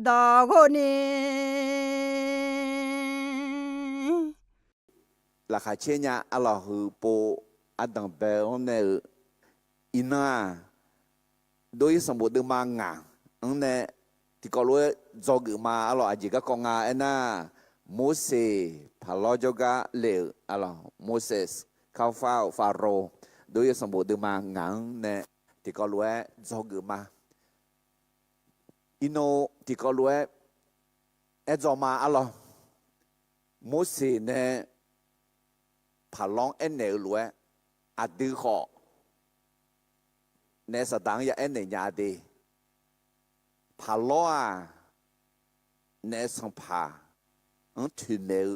다고니 ราคาเชียร์อัลลอฮฺโปอัดดังเบลเนอินาโดยสมบูรณ์มางาอันเนที่ก็รู้จอกมาอัลลอฮฺอาจิกะกงาเอ็น่าโมเสสพาลอจกะเลวอัลลอฮฺโมเสสเข้าเฝ้าฟาโรห์โดยสมบูรณ์มางาเนที่ก็รู้จอกมาอินโนที่ก็รู้จอมาอัลลอฮฺโมเสสเนพาลองเอ็นเนลวยอาดือขอในสถานยาเอ็นเนยาดีพาลอในสัมภาถึงเนล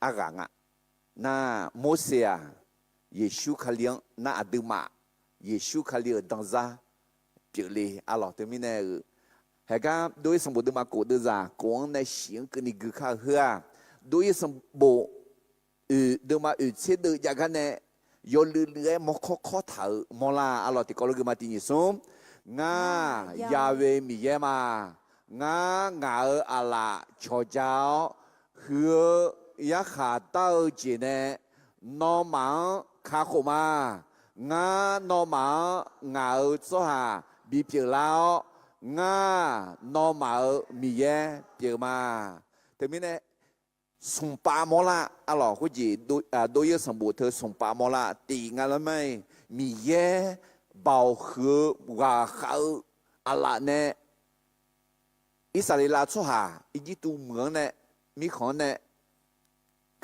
อากางน่าโมเสสเยซูขลียงน่าอาดือมาเยซูขลียดังซาเปียลีอัลลอฮ์เตมิเนเฮก้าโดยสมบูรณ์มาโกดจากงในเสียงกันนี่คือข้าเหือโดยสมบูรณ์เดิมมาเชื่อดื้อจากนั้นเนี่ยยอลือเลี้ยมข้อเถอะมลาอัลลอฮ์ที่กอลกุมาตินิสมงายาเวมีเยมางาอัลลาชอเจ้าเหือยาขาเต้าจีเนนอมังคาโคมางานอมังงาโซฮาบีเปียลาวงานอมังมีเยเปียมาแต่ไม่เนี่ยส่งปามอละอัลลอฮ์คุจีโดยสมบูรณ์เธอส่งปามอละตีงานแล้วไม่มีแย่เบาคือว่าเขาอัลลอฮ์เนี่ยอิสราเอลชั่วหาอีจิตูเมืองเนี่ยมีของเนี่ย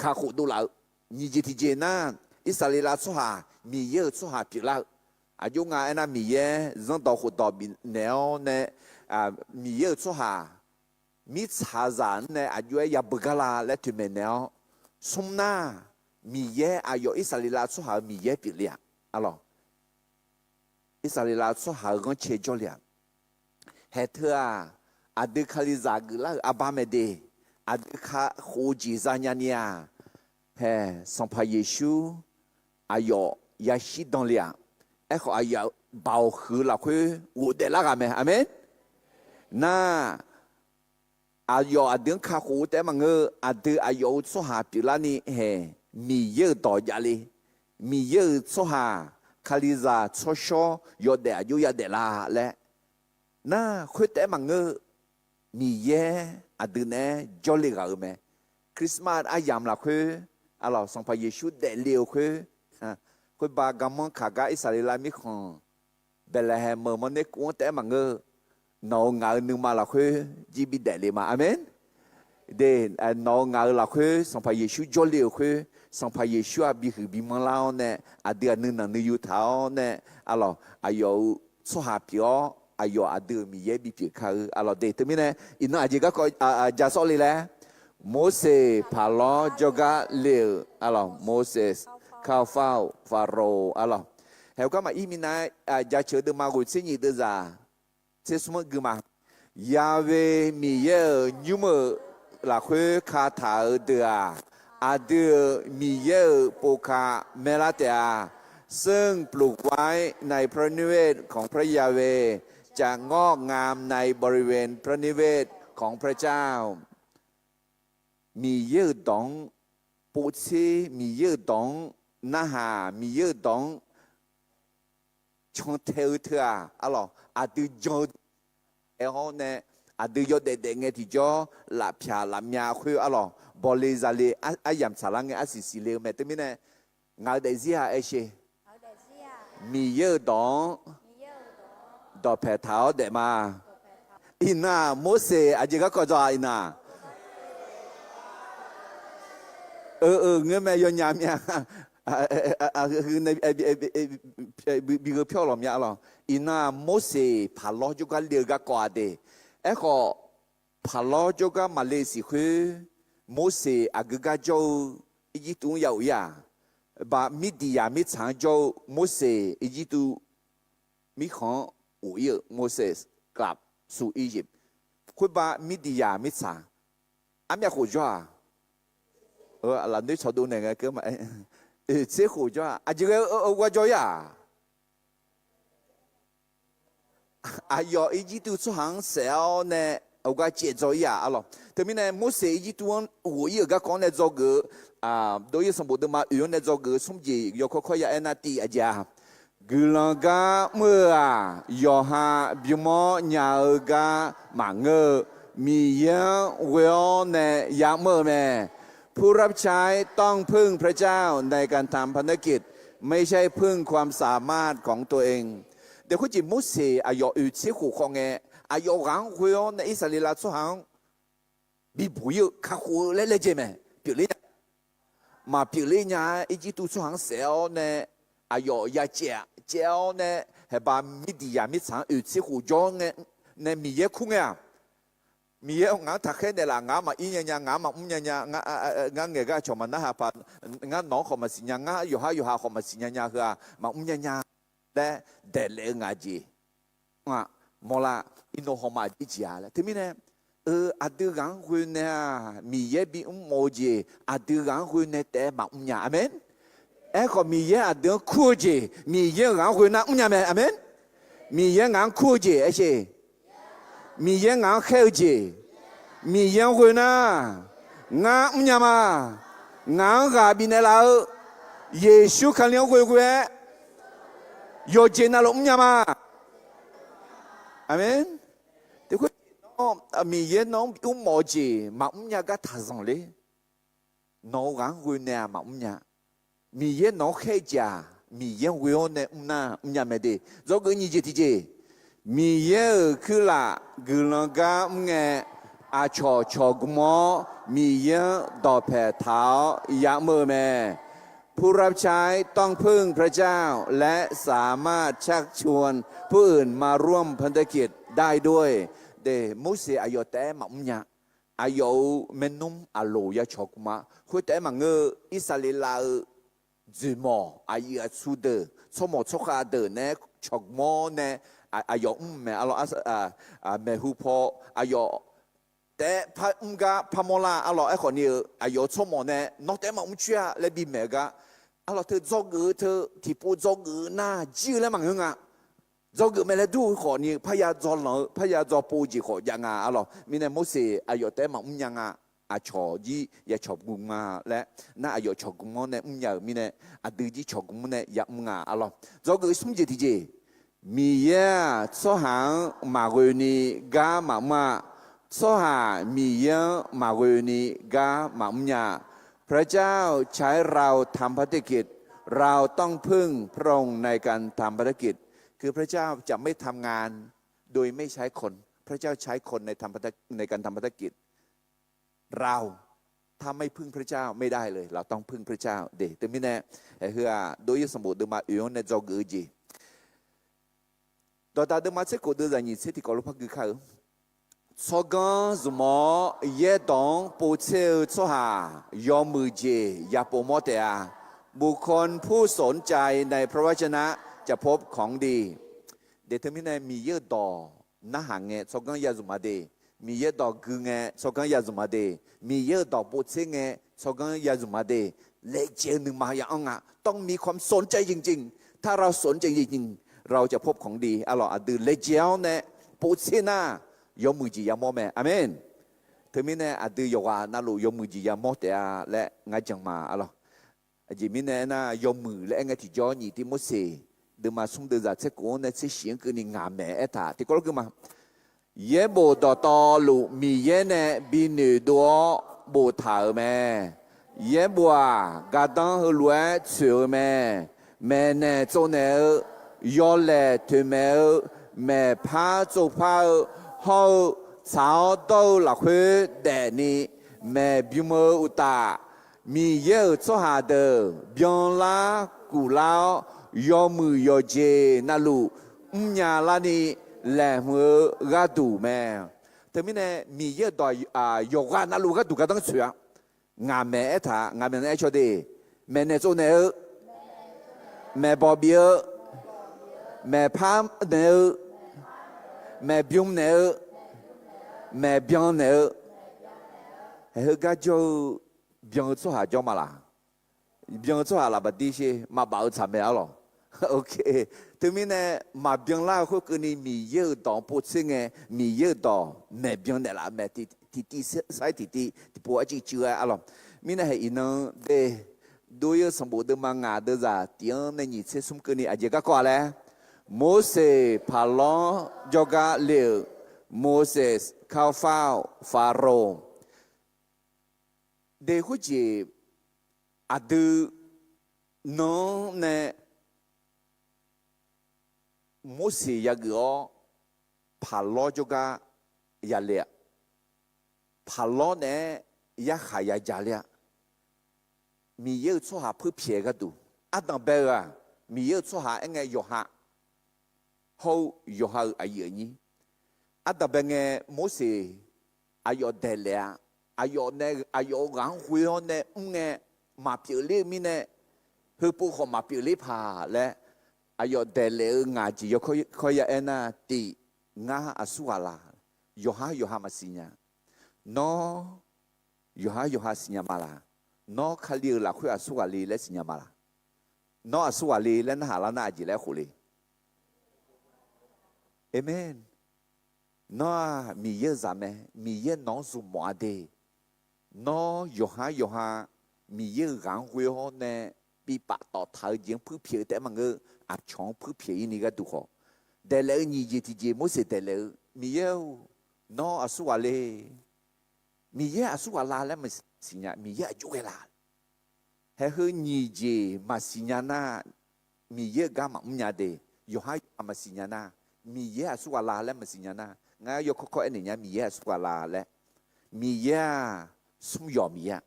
ข้าขุดูแล้วนี่จิตเจน่าอิสราเอลชั่วหามีเยอะชั่วหาปีละอายุงานนั้นมีเยอะยังต่อขุดต่อบินแนวเนี่ยมีเยอะชั่วหามิตรหาจานในอายุยาบุกลาและถึงเมเนลสมนามีเยอายุอิสราเอลชั่วหามีเยปีเลียอัลลอฮ์อิสราเอลชั่วหาก็เชื่อจเลียเฮเธออาดึกขลิจากลาอับบาเมเดอาดึกขโคจิซาญานียเฮสัมภเยซูอายุยาชิดอนเลียขออายุเบาคือเราคืออุเดลักอเมอเมนน่าอายุอดึงข้าหูแต่มังอดึงอายุสหาปิลานีเฮมีเยอะต่อยาลีมีเยอะสหาคาลิซาชอชอยอดเดอายุยาเดลาและน่าคุยแต่มังมีเยอดึงเนี่ยจอลีกาเมคริสต์มาสอายามละคุยอัลลอฮ์สังพเยซูเดเลียวคุยคุยบากามอนขากาอิสราเอลมิคอนเบลเลเฮมมันเนกวนแต่มังน้องงาหนึ่งมาละคือจีบิเดลิมาอเมนเดนน้องงาละคือสัมภเยซูจอลีคือสัมภเยซูบิคือบิมันลาวเนี่ยอเดียนึงนั่นอยู่เท้าเนี่ยอัลลอฮ์อายุสหาพิโออายุอเดียมีเยบิพิเขาอัลลอฮ์เดตมิเนี่ยอินอาจิกะก็จะสอลีแหละโมเสสพาลอจกะเลวอัลลอฮ์โมเสสเข้าเฝ้าฟาโรห์อัลลอฮ์เฮลก็มาอีมินาจะเชื่อเดมากุศิญิเดซ่าเชื่อสมกุมายาเวมีเยยูมลาคุคาถาเดียอาเดียมีเยปูคาเมลาเตียซึ่งปลูกไว้ในพระนิเวศของพระยาเวจะงอกงามในบริเวณพระนิเวศของพระเจ้ามีเยดองปูชีมีเยดองนาหามีเยดองชงเทวเถอะอัลลอฮ์อาดูจอเอฮอนเนี่ยอาดูยอดเด็กเงี้ยที่จอหลับชาหลับยาคุยอัลลอฮ์บอลเลซาเลอายามสารังเงี้ยอาศิสิเลวแม่แต่ไม่เนี่ยงาเดซิอาเอเชมีเยอะดองดอกแผดเท้าเดมาอินาโมเสอาจิกะก็จะอินาเงี้ยแม่ยอนยามเนี่ยคือในบีเกอร์漂亮咩咯？伊那摩西爬落咗個了個瓜的，一個爬落咗個馬來西亞，摩西阿個個做一度有呀，把米地亞米長做摩西一度米行有嘢摩西กลับสู่อียิปต์佢把米地亞米長，阿咩好咗啊？หลังด้วยชาวดูเนี่ยไงก็มาเสียหูจ้าอาจจะว่าจ้อยาอายุอีจิตุสุหังเซลเนี่ย我个节奏呀，阿咯，特别呢，摩西一段我一个讲呢做个都有什么的嘛，有呢做个什么有可呀那地阿家。Gulaga mưa yo ha bimo nhà ga mangơ mi yang weo ne ya mơ me ผู้รับใช้ต้องพึ่งพระเจ้าในการทำภารกิจไม่ใช่พึ่งความสามารถของตัวเองเดี๋ยวคุณจิมุสีอายอชีหูคงเงอายอรังหัวในอิสราเอลสุหังบีบุยข้าหัวเล่เจมั้ยเปลี่ยนมาเปลี่ยนเนี่ยอีจิตุสุหังเสียวเนี่ยอายอยาเจ้าเนี่ยให้บามิดียามิสังอุชีหูจงเนี่ยมีเยอะคุ้งเนี่ยมีเยอะงานทักแค่เนี่ยละงานมาอีเนี่ยงานมาเนี่ยงานเงี้ยก็ชมมันนะฮะพันงานน้องเขามาสิเนี่ยงานอยู่หาเขามาสิเนี่ยคือมาเนี่ยและเดลงาจีมอลาอินโนเขามาจีจีอะไรที่มีเนี่ยอาดูกังคุยเนี่ยมีเยอะบีโมจีอาดูกังคุยเนี่ยแต่มาเนี่ยอเมนก็มีเยอะอาดูคู่จีมีเยอะกังคุยนะเนี่ยอเมนมีเยอะกังคู่จีไอ้เช่มีเยอะงานเข้าจีมีเยอะคนนะงานเนี่ยมางานกับบินเราเยซูขันเลี้ยงคุยโยเจน่าลงเนี่ยมาอาเมนแต่คุณมีเยอะน้องอุ้มหมอจีมาเนี่ยก็ทัศน์เลยน้องงานคุยเนี่ยมาเนี่ยมีเยอะน้องเข้าจีมีเยอะคุยเนี่ยเนี่ยไม่ได้เราก็นี่จี มีเยอะคือละกุลกามเงอาชอกุมอมีเยอะดอกแผ่เท้ายามือแม่ผู้รับใช้ต้องพึ่งพระเจ้าและสามารถชักชวนผู้อื่นมาร่วมพันธกิจได้ด้วยเดมุสอายุแต่มาอุญญาอายุเมนุมอาโลยาชอกุมาคุยแต่มาเงออิสราเอลจูมออายุสุดเดสมอชกาเดเนชกมอเนอายอแม่อารอแม่ฮูพออายอแต่พระกาพระมลาอารอไอ้คนนี้อายอชมอเนี่ยนอกแต่มาเชื่อและบิเมกาอารอเธอจอกือเธอที่ปูจอกือหน้าจีแล้วมังงะจอกือไม่ได้ดูคนนี้พยาจอหนอพยาจอปูจีขอยังอารอมีเนี่ยมุสีอายอแต่มายังอาชอจีอย่าชอบกุงาและน่าอายอชอบกุงเนี่ยยังมีเนี่ยอดีจีชอบกุงเนี่ยยังงาอารอจอกือสมจิตที่จีมีเยอะสหังมาเวนีกามาสหังมีเยอะมาเวนีกามาพระเจ้าใช้เราทำภารกิจเราต้องพึ่งพระองค์ในการทำภารกิจคือพระเจ้าจะไม่ทำงานโดยไม่ใช้คนพระเจ้าใช้คนในการทำภารกิจเราถ้าไม่พึ่งพระเจ้าไม่ได้เลยเราต้องพึ่งพระเจ้าเด็กแต่ไม่แน่เฮือโดยสมบูรณ์มาอยู่ในจอกือจีตอนตาเดิมมาเช็คกูดูอะไรนี่เช็คที่กอล์ฟพักกูเขาสกันสมอเย่ดองปูเชื่อสหายอมมือเจยาโปมอเตอาบุคคลผู้สนใจในพระวจนะจะพบของดีเดี๋ยวเธอไม่แน่มีเยอะดอน่าหางเงสกันยาจุมาเดมีเยอะดอกกูเงสกันยาจุมาเดมีเยอะดอกปูเชื่อเงสกันยาจุมาเดเล็กเจนึงมาอย่างอ่ะต้องมีความสนใจจริงๆถ้าเราสนใจจริงๆเราจะพบของดีอร่อยอดือเลเจียวเนี่ยปูเชื่อน่ายอมมือจียามอแม่อเมนเธอไม่แน่อดือยว่าน่ารู้ยอมมือจียามอแต่และง่ายจังมาอร่อยจีไม่แน่น่ายอมมือและง่ายที่จอนี่ที่มุสเซเดินมาสุ่มเดินจากเช็คกูเนี่ยเสียงคือนี่งามแม่เอท่าที่ก็รู้มาเย่โบดตอลูมีเย่เนี่ยบินตัวโบถาแม่เย่บัวกาดังหัวล้วนเสือแม่แม่เนี่ยโจเนี่ยยอเล่ถึงแม่แม่พาโจพาเขาสาวโตหลักหัวแดนี่แม่บิมอุตามีเยอะโซหาเดบิยอนลากูลายอมือยอเจนาลูญาลานีแหลมกาดูแม่แต่ไม่แน่มีเยอะดอยยกานาลูกาดูก็ต้องเชื่องานแม่ท่างานแม่ชอบดีแม่เนี่ยโจเนี่ยแม่บอบเบียแม่พามเนี่ยแม่บิมเนี่ยแม่บิยอนเนี่ยเฮ้ยก็จะบิยอนโซหาจอมาละบิยอนโซหาละบัดดีสิมาบ่าวทำไม่เอาหรอ OK，对面呢，马边啦，或跟你米有当不清诶，米有当那边的啦，咩滴晒滴，不爱去就啊咯。米呢系能的，都有什么的嘛牙的咋？点那你切什么跟你阿姐个过来？摩西帕朗 juga leu Moses kau fau Faro de huji ada no ne Moses ya go palo juga ya le palo ne ya khaya jalia mi ye cho ha phu phie ga du adam be ga mi ye cho ha nge yo ha hou yo ha ayi ni ada benge Moses ayo delea ayo ne ayo gang hui ne nge ma piu le mi ne hu pu kho ma piu le pha le ayo dele nga ji yo ko ya ena ti nga asuala yo ha masinya no yo ha sinya mala no khali la khu asuali le sinya mala no asuali le na la na ji le khu le amen no mi ye zame mi ye no su mo de no yo ha mi ye gang hui ho ne bi pa to thai jing phu phie te mang ge a chong phu phie ni ga du ho de le ni ji ti ji mo se de le mi ye no asu wa le mi ye asu wa la le ma sinya mi ye ju ge la he hu ni ji ma sinya na mi ye ga ma nya de yo ha ma sinya na mi ye asu wa la le ma sinya na nga yo ko ni nya mi ye asu wa la le mi ye sum yo mi ye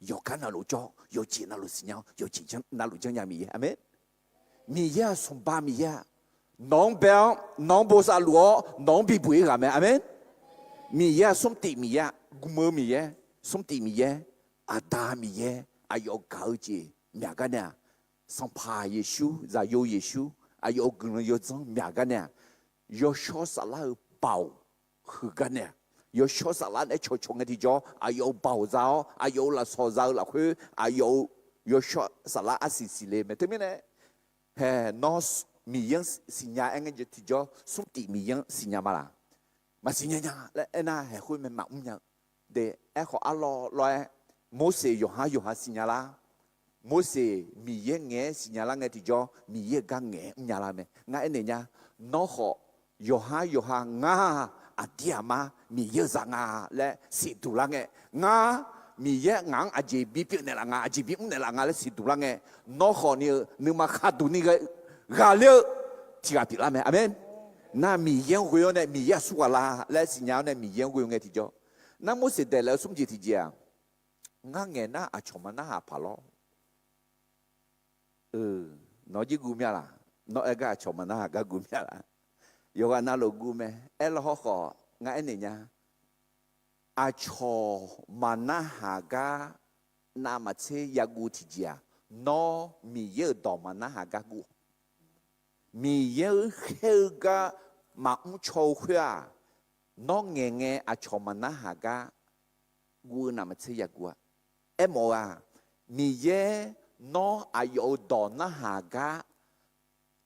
有干那路叫，有钱那路是鸟，有钱那路叫伢米耶，阿门。米耶送巴米耶，农标农不杀路，农比不一阿门，阿门。米耶送地米耶，古么米耶送地米耶，阿达米耶，阿有高级，哪个呢？送帕耶稣，再有耶稣，阿有个人有种哪个呢？有小啥拉包，何个呢？有小沙拉的球的地方，还有爆炸，还有那烧肉那块，还有小沙拉啊西西嘞，咩对面呢？嘿，那米样新nhà anh cái地方，送地米样新nhà嘛啦，嘛新nhà呀，来那还会咩嘛唔样？的，哎好阿罗来，冇事用下新nhà啦，冇事米样嘅新nhà啦嘅地方，米样干嘅唔呀啦咩？我一年呀，那好用下我。阿弟阿妈米耶上啊，来是杜浪嘅，我米耶硬阿姐比别人啦，阿姐比唔人啦，来是杜浪嘅，那可你嘛卡杜你个牙了，提个比啦咩？阿门。那米耶会用呢？米耶苏阿啦，来是鸟呢？米耶会用嘅提咗，那么是得了什么提子啊？我眼那阿穷嘛那下爬咯，那就古咩啦？那一个阿穷嘛那下个古咩啦？有个那路古咩？哎，老好，我一年呀，阿乔嘛那下个那么车也古提子啊，那米有到嘛那下个古，米有后个嘛唔超会啊，那眼阿乔嘛那下个古那么车也古啊，哎冇啊，米有那阿有到那下个，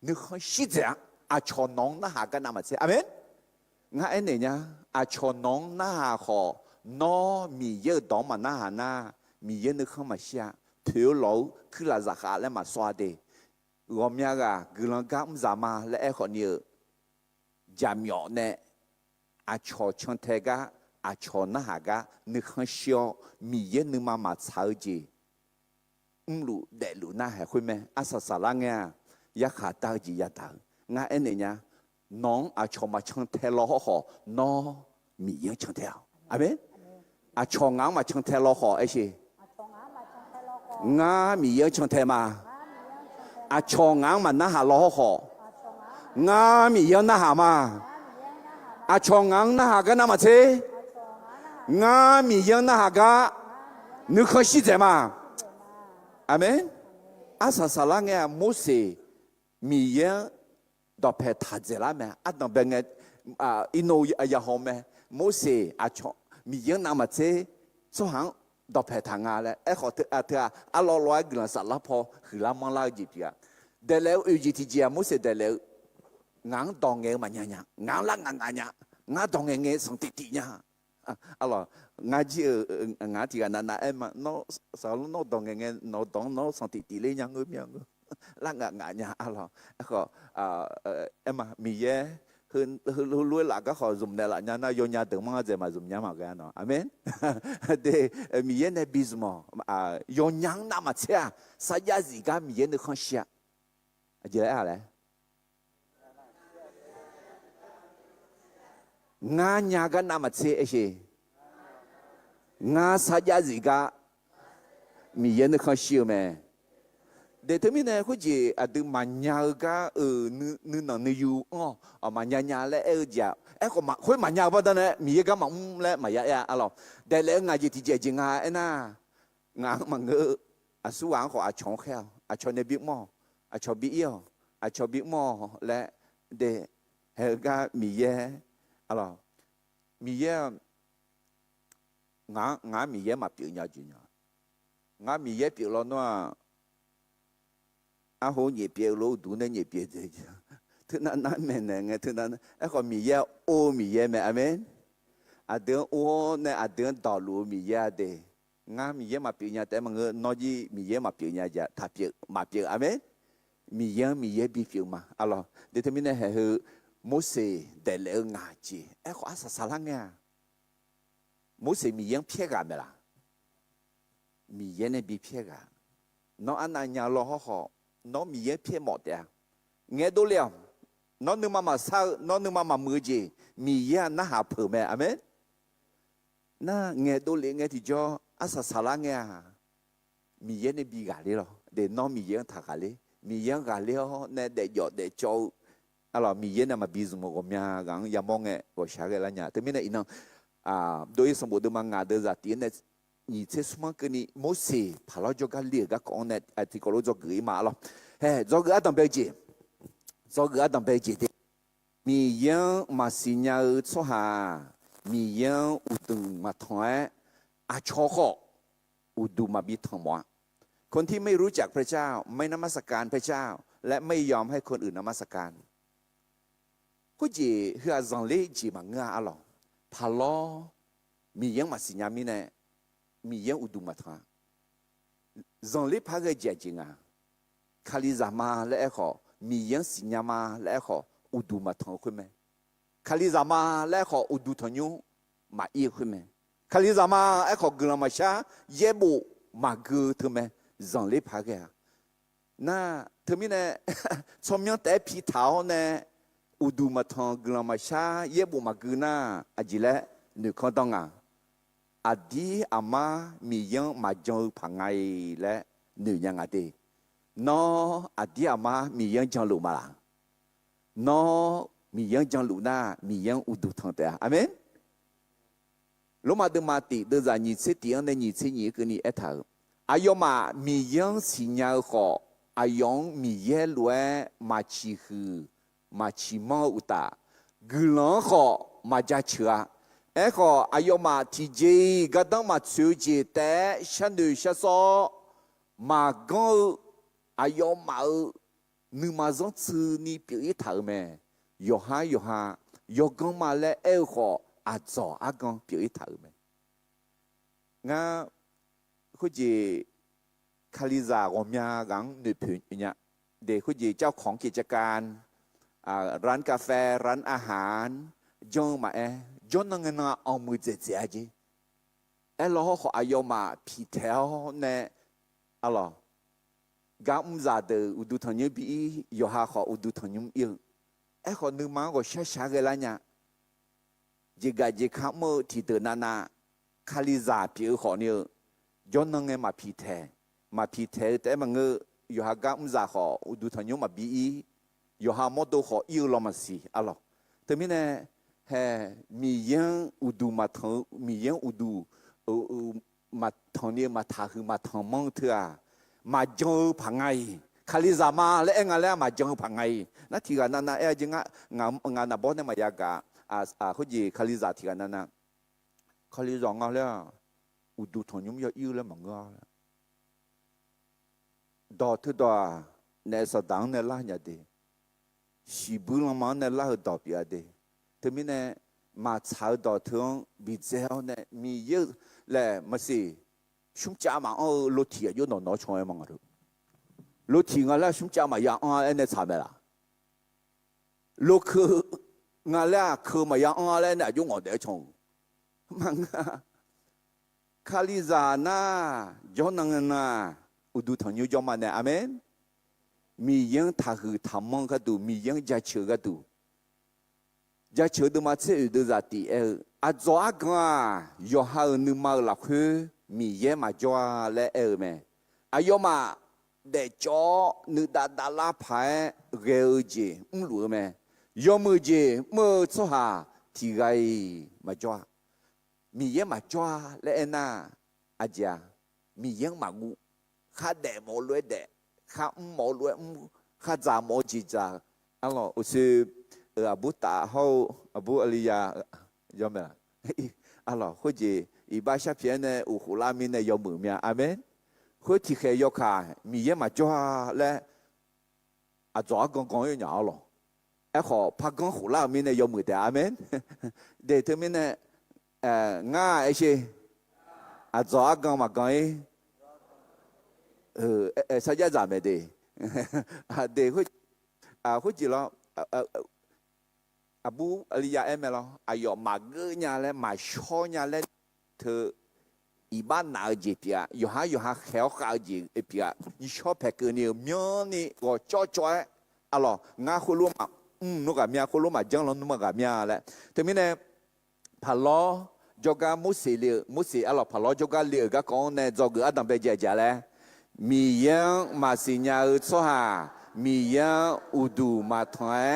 你看实在。阿乔农那下个那么子，阿门。我一年呀，阿乔农那下好，那米有当嘛那下那米有你看嘛下，头路去拉扎下来嘛刷的。我们个个人讲唔咋嘛，来爱好你家苗呢，阿乔唱台个阿乔那下个你看小米有你妈妈炒的，路带路那还会咩？阿啥啦个，一下到就一到。我一年呀，农阿乔嘛唱太老好，农米样唱太好，阿妹，阿乔硬嘛唱太老好，而且，我米样唱太嘛，阿乔硬嘛那下老好，我米样那下嘛，阿乔硬那下个那么车，我米样那下个，你可惜在嘛，阿妹，阿啥啦个冇事，米样。到拍塔子啦咩？啊，当边个啊，一弄也好咩？冇事啊，从米样那么子，做行到拍塔啊咧，哎好的啊，阿老来个人杀拉破，去拉忙拉几皮啊。แต่แล้วอุจิติเจียมุสแต่แล้วงานตองเงมันยังงานละงานงานตองเงสังติติเนี่ยalors ngã chỉ ngã thì là na em mà nó sao nó đồng nghe nó đồng nó sang tị lấy nhau người miệng là ngã nhà alors họ em mà mì ye hơn luôn là các họ dùng này là nhà na vô nhà tưởng mang gì mà dùng nhà mà cái nó amen để mì ye này bismo vô nhà na mà chơi sao giá gì cả mì ye nó không xia giờ là đấy ngã nhà cái na mà chơi ấy ngã sao giá gì cả mì ye nó không xia mà để thế mình này có gì từ mà nhà cái nữ nữ yêu mà nhà lại giờ còn mà khối mà nhà bao nhiêu mì cái mà lại mà ya alo để lại ngày gì thì giờ ngã na ngã mà ngỡ số anh họ chọn khéo chọn này biết mò chọn biết yêu chọn biết mò lại để cái mì alo mì ngã mì mà biểu nhau chuyện nhau ngã mì biểu lo nó hồ nhị biểu lô đủ nên nhị biểu thế chứ thứนั้นmình này nghe thứนั้นcòn mì ô mì mà amen đường ô này đường đào lúa mì đấy ngã mì mà biểu nhau tại mà người nói gì mì mà biểu nhau giờ thà biểu mà biểu amen mì bị biểu mà alo để thế mình này hệ Moses để lỡ ngã chi còn sao lăng nghe Moses mì phía gà mày là mì này bị phía gà nó ăn nhà lo họ nó mì phía một đấy nghe đâu liền nó nương mà sao nó nương mà mưa gì mì nó hạ phở mẹ amen na nghe đâu liền nghe thì cho sao lăng nghe mì này bị gà đi rồi để nó mì thà gà đi mì gà đi nè để giọt để cho alors mì này mà bị dùng một cái gắng ya mong nghe của sao cái là nhà thế mình này nó đối với một đứa mà ngã đưa ra tiền này你这什么跟你没事，跑到这个里个讲呢，这个路做鬼嘛咯，嘿，做个当标记，做个当标记的，米样嘛是要做下，米样有度嘛团，错好，有度嘛比ทั้งหมดคนที่ไม่รู้จักพระเจ้าไม่นมัสการพระเจ้าและไม่ยอมให้คนอื่นนมัสการก็จีเฮือจังเลยจีมังงาอะหรอพาล้อมียังมาสิญามีเนี่ยมียังอุดุมาทางจังเลยพาเกจจริงอ่ะคาลิซามาและเอขอมียังสิญามาและเอขออุดุมาทางคุณไหมคาลิซามาและเอขออุดุทยุมาอีคุณไหมคาลิซามาเอขอกลมาชาเยบุมากือถึงไหมจังเลยพาเกน่าถึงมีเนี่ยชมยังแต่พี่เท้าเนี่ยอุดุมาทางกลมาชาเยบุมากือน่าอจิเลนึกคนต้องอ่ะอดีอามามียังมาจงพังไงและนึกยังไงดีน้ออดีอามามียังจังลุมาละน้อมียังจังลุน่ามียังอุดุทางแต่อาเมนลมาดูมาติดูจากนี่เสียทีอันนี้เสียนี่คือนี่เอถาอายมามียังสิญญาขออายังมีเยลวยมาชีฮือมาชีมออุตากุลังขอมาจัดเชื่อขออายมาที่เจก็ต้องมาช่วยเจแต่ฉันดูฉันสอมาก็อายมานึกมาจงซื้อนี่เปลี่ยนถาแม่ยอฮายอก็มาแล้วขออาจจะอาก็เปลี่ยนถาแม่งั้นคุณจีคาลิซาของยากังนึกถึงเนี่ยเด็กคุณจีเจ้าของกิจการร้านกาแฟร้านอาหารจงมาจนนั่งน่ะเอามือเจ๊ๆจีแล้วเขาอายุมาพิเทลเนี่ยอะไรกาอุ้มซาเดอุดุทานุบียอฮาเขาอุดุทานุบีเขานึกมาก็ช้าๆกันแล้วเนี่ยจีกาจีข้ามที่เดินนาคาลิซาพิวเขาเนี่ยจนนั่งมาพิเทแต่มันยอฮากาอุ้มซาเขาอุดุทานุมาบียอฮามอดูเขาอิวลมาสิอะไรแต่ไม่เนี่ยมียังอุดูมาทางมียังอุดูมาทางนี้มาทางคือมาทางมองเถอะมาจงพังไงคาลิซามาและเองอะไรมาจงพังไงนั่นที่กันนั่นจริงงานบอสเนี่ยมายากะเขาจีคาลิซาที่กันนั่นคาลิซางาแล้วอุดูทางยุ่งยากอิ่วแล้วมังกรดอทุดอ ในสตังในล่าเนี่ยดีชีบุลมันในล่าต่อไปดีถึงมีเนี่ยมาชาวต่อถึงบิเจ้าเนี่ยมีเยอะและมาสิชุ่มจ้ามารถที่อยู่นอนช่วยมังรู้รถที่งั้นแล้วชุ่มจ้ามาอย่างเนี่ยทำไมล่ะรถคืองั้นแล้วคือมาอย่างเนี่ยอยู่我哋冲มังคาลิซาน่าจอนังน่าอุดุทันยูจอมันเนี่ยอเมนมียังท่าคือทำมังก็ดูมียังจะเชื่อก็ดูจะเชื่อดูมาเชื่อดูจะตีอาจจะกันยอหาหนึ่งมาหลักคือมียังมาจ่อและไหมอายมาเด็กจ่อหนึ่งดาลาพายเกลจีรู้ไหมยอมือจีมือชั่วหาที่ไงมาจ่อมียังมาจ่อและน่าอาจจะมียังมางูข้าเด็กมอลวยเด็กข้ามอลวยข้าจามอจีจาอัลลอฮ์อุศอาบูตาเขาอาบูอลียายอมไหมอัลลอฮ์คุจีอีบาชาเพียนเนี่ยอุคุลามินเนี่ยยอมมือเมียอาเมนคุที่เคยยกขามียังมาจ่อและอาจ่อกงอยู่หนาหรอไอ้ขอพักกงหุลามินเนี่ยยอมมือแต่อาเมนเดี๋ยวเธอมินเนี่ยง่ายไอ้ชีอาจ่อกงมากังสัญญาจำไม่ได้เดี๋ยวคุจีแล้วอาบูอลียาไหมล่ะอายอมาเกย์เนี่ยมาชอเนี่ยเธออีบ้านนาจีเปียอยู่หาเขียวขาวจีเปียอีชอบแพกเกอร์เนี่ยมีนี่ก็จ่อยอะไรงาคุลุมานุกะเมียคุลุมาจังลงนุกะเมียแหละแต่มีเนี่ยพะล้อจอกามุสีอะไรพะล้อจอกาเลี้ยก็คงเนี่ยจอกอาดัมไปเจแหละมียังมาสิญญาอุหามียังอุดูมาถอย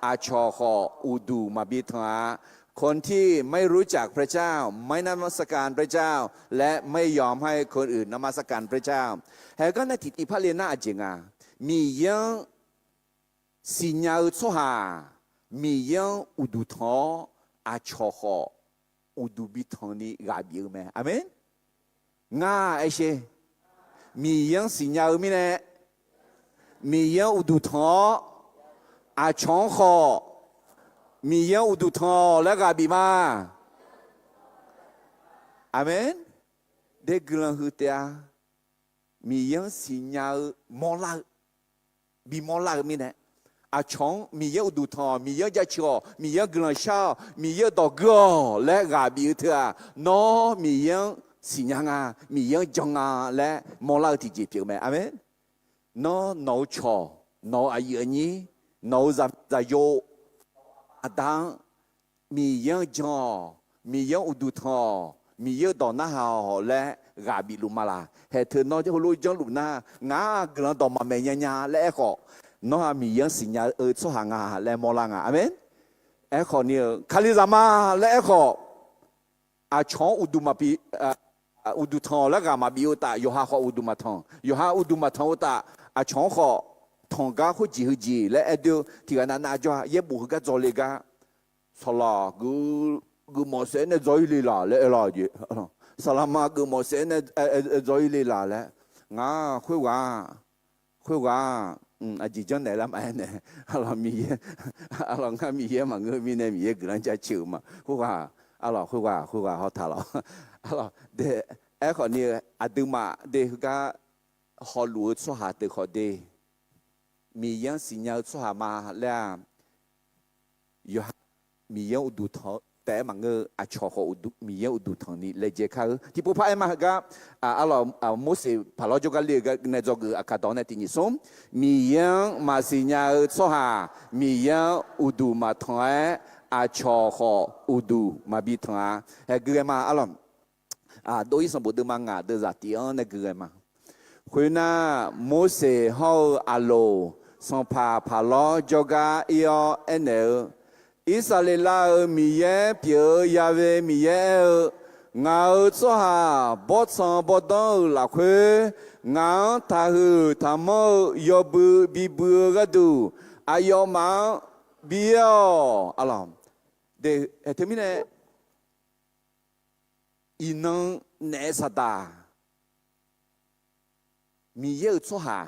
อาชอขออุดูมาบิถอยคนที่ไม่รู้จักพระเจ้าไม่นมัสการพระเจ้าและไม่ยอมให้คนอื่นนมัสการพระเจ้าแห่ก็ในทิฏฐิพระเลน่าจริงมียังสิญญาอุหามียังอุดูทออาชอขออุดูบิถอยนี่กาบิวไหมอาเมนง่าไอเชมียังสิญญาอุมิเนมียังอุดูทออาชองขอมียังอุดุทอและกาบิมาอาเมนเด็กกลังหุตยามียังสิญญามอลาบิมอลามีเนี่ยอาชองมียังอุดุทอมียังจะชัวมียังกลังชามียังดอกกอและกาบิอุตยานอมียังสิญญามียังจงอาและมอลาที่จีบอยู่ไหมอาเมนนอนอชอนออายุนี้นอจะโยอาดังมียังจอมียังอุดุทอมียังดอกน้าหาและกาบิลุมาลาเหตุนอจะรู้จังลุนางากลังดอกมาเมียญาและเอขอนอมียังสิญญาสหางาและมอลางาอเมนเอขอเนี่ยคาลิซามาและเอขออาชองอุดุมาปีอุดุทอและกามาบิอุตาโยฮาขออุดุมาทองโยฮาอุดุมาทองอุตาอาชองขอทองก้าขุจีและเอเดียที่กันน่าจะเย็บบุกกับจอลิกาสลากูมอเสนจอยลีลาและเอลาจีสลามากูมอเสนจอยลีลาและงาคุยว่าอาจิจังไหนละมันเนี่ยอะไรมีอะไรงามีเยอะมั้งมีเนี่ยมีเยอะกำลังจะชิวมาคุยว่าเขาท่าเราอะไรเดเอคนนี้อาดุมาเด็กก็ฮอลลูดสหัสเด็กเขาเดมียังสิญญาสหามาแล้วอยู่มียังอุดุทอแต่มังอาชอขอุดุมียังอุดุทอนี่เลยเจ้าเขาที่ผู้พ่ายมาก็อะไรมุสพาลจกันเรียกในจอกอากาศตอนนี้ที่นิสมมียังมาสิญญาสหามียังอุดุมาถอยอาชอขอุดุมาบิถอยเฮ้เกี่ยมาอะไรโดยสมบูรณ์มังงะเดือดที่อันนี้เกี่ยมาคุณน่ะมุสเขาอาโลสัมภาพาลจอกาอีอเอ็นเออิสราเอลมีเยเปียยาเวมีเยงาสหาบดสังบดองหลักเงาทาหือทามยบุบิบุกดูอายอมาบิโออะไรเดี๋ยวที่มีเนี่ยอินังเนสตามีเยอะสหา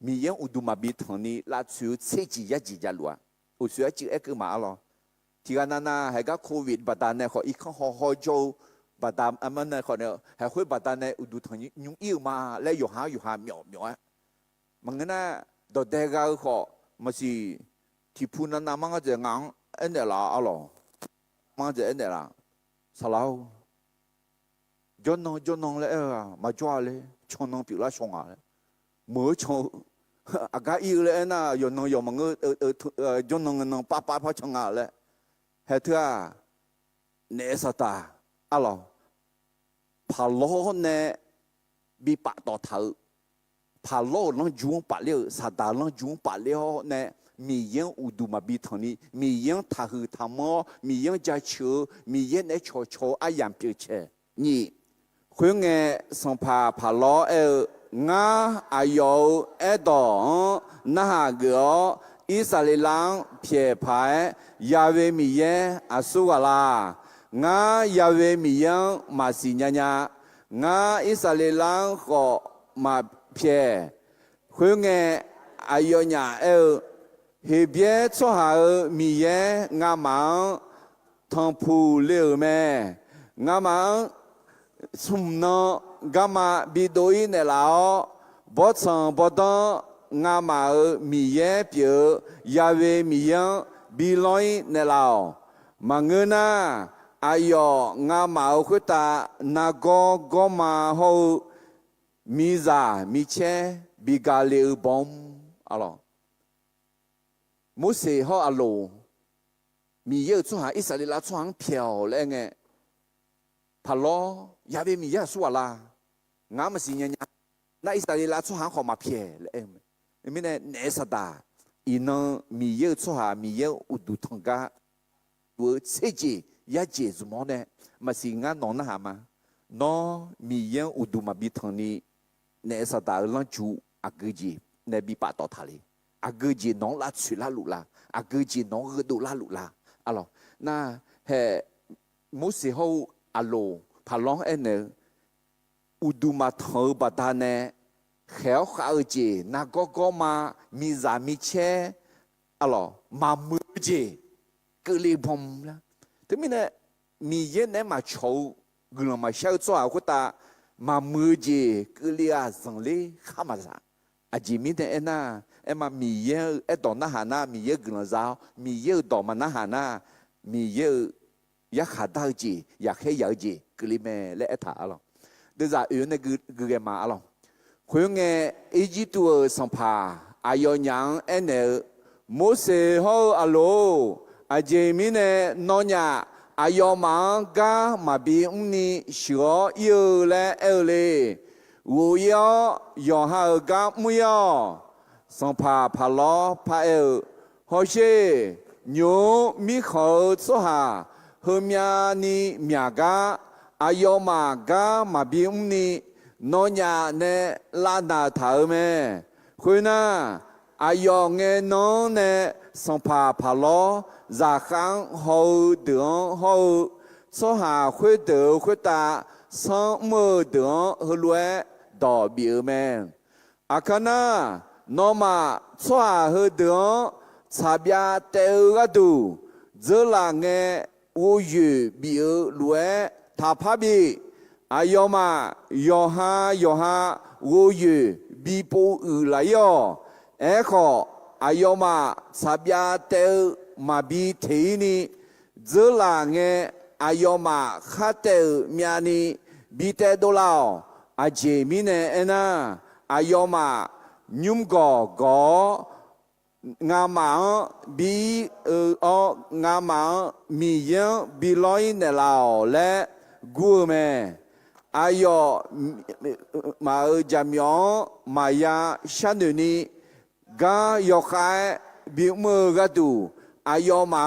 มียังอุดมบิทางนี้ลาชูเสียจียจีจะลัวอุเสียจีเอ็กมาหรอที่กันนั้นให้ก็โควิดบัดนั้นเขาอีกข้อหอโจบัดนั้นมันเนี่ยเขาเนี่ยให้คุยบัดนั้นอุดทางนี้ยุ่งยิ่งมาแล้วอยู่หาเหมียวมันงั้นนะดอกเด็กเขามันสิที่พูดนั้นมันก็จะงั้งอันเดียละอ๋อมันจะอันเดียละสลาวจนน้องเลยมาจ้าเลยชนน้องผิวละชงอะไรเมื่อชงอากาศอีเลยนะยนน้องยมันจนน้องป้าชงอะไรเฮ้ยเถอะเนสตาอ๋อพาโลเนี่ยบีปะต่อเธอพาโลน้องจุงปะเลี้ยวสตาน้องจุงปะเลี้ยวเนี่ยมียังอุดมบิทางนี้มียังท่าหือท่ามอมียังจะเชื่อมียังในโชอายันเปียเชนี่คนเงี้ยสัมภาพาโลงาอายุดอนนาเกออิสราเอลเพียพายยาเวมีเยอาสุวาลางายาเวมียังมาสิญญางาอิสราเอลก็มาเพียคนเงี้ยอายุเนี่ยเฮเบียชั่วหามีเยงามังทองพูเลี้ยวแม่งามังสมนกามาบิโดยเนลาวบดสังบดงามามีเยเปียยาเวมียังบิลอยเนลาวมังเงินาอายองามาคุตานากอกมาหูมีซามีเชบิกาเลบอมอะไรมุสลิมเขาอาโลมีเยอะช่วงอิสราเอลช่วงเพียวแล้วไงพะโลยาเวมีเยอะส่วนละงามาสิญญาน่าอิสราเอลช่วงเขามาเพียแล้วไม่เนี่ยเนสตาอีน้องมีเยอะช่วงมีเยอะอุดุทงกาตัวเสจียาเจสมองเนี่ยมาสิงานน้องนะฮะมาน้องมีเยอะอุดุมาบิทางนี้เนสตาลังจูอักจีเนบิปะต่อทะเลอาเกจีน้องลาสุลาลุลาอาเกจีน้องเรดูลาลุลาอะไรน่าเฮมุสลิมเขาอาโลพาลองอุดุมาเธอบดานเนเขียวข้าวจีน่าก็มามีสามีเชอะไรมามือจีก็เลยพอมละแต่ไม่เนี่ยมีเย็นเนี่ยมาโชว์กลุ่มมาเช่าตัวเขาตามามือจีก็เลยสังเลยข้ามาซะอาจีมีแต่น่ามามีเยอะดอกนาหานามีเยอะกลุ่มสาวมีเยอะดอกมันนาหานามีเยอะอยากขาดจีอยากให้ยาวจีก็เลยแม่เละถ่าอะไรเดี๋ยวจะอื่นเนี่ยคือแกมาอะไรคนเงี้ยอีจิตัวสัมภาอายุยังเนี่ยโมเสสเขาอาโลอาเจมิเนี่ยนอนยาอายุมังกามาบีนี่ชัวเยอะและเลยวัวยอหากามุยสัมภาพาลอพาฮอเชโยมิเขาสหาเฮมียนี่เมียกาอายุมากามาบีนี่นอนยาเนลาดาถาเมคุณน่ะอายุเงินน้องเนสัมภาพาลอจากขังหูเดือนหูสหาคุยเดือคุยตาสังมือเดือนหัวรวยดอกเบี้ยแม่อาคณะน้องมาสหาหัวเดือนชาบยาเตอร์ดูเจริญเงอุยเบี้ยรวยทับบีอายุมายอฮอุยบีปูอุลายขออายุมาชาบยาเตอร์มาบีเทนีเจริญเงอายุมาขัดเตอร์มียนีบีเตดลาวอาเจมิเนนะอายุมายุมกงามังบีงามังมียังบีลอยเนลาวและกูเมอายุมาจามยองมายาชันนีกายกายบิมือกระดูอายุมา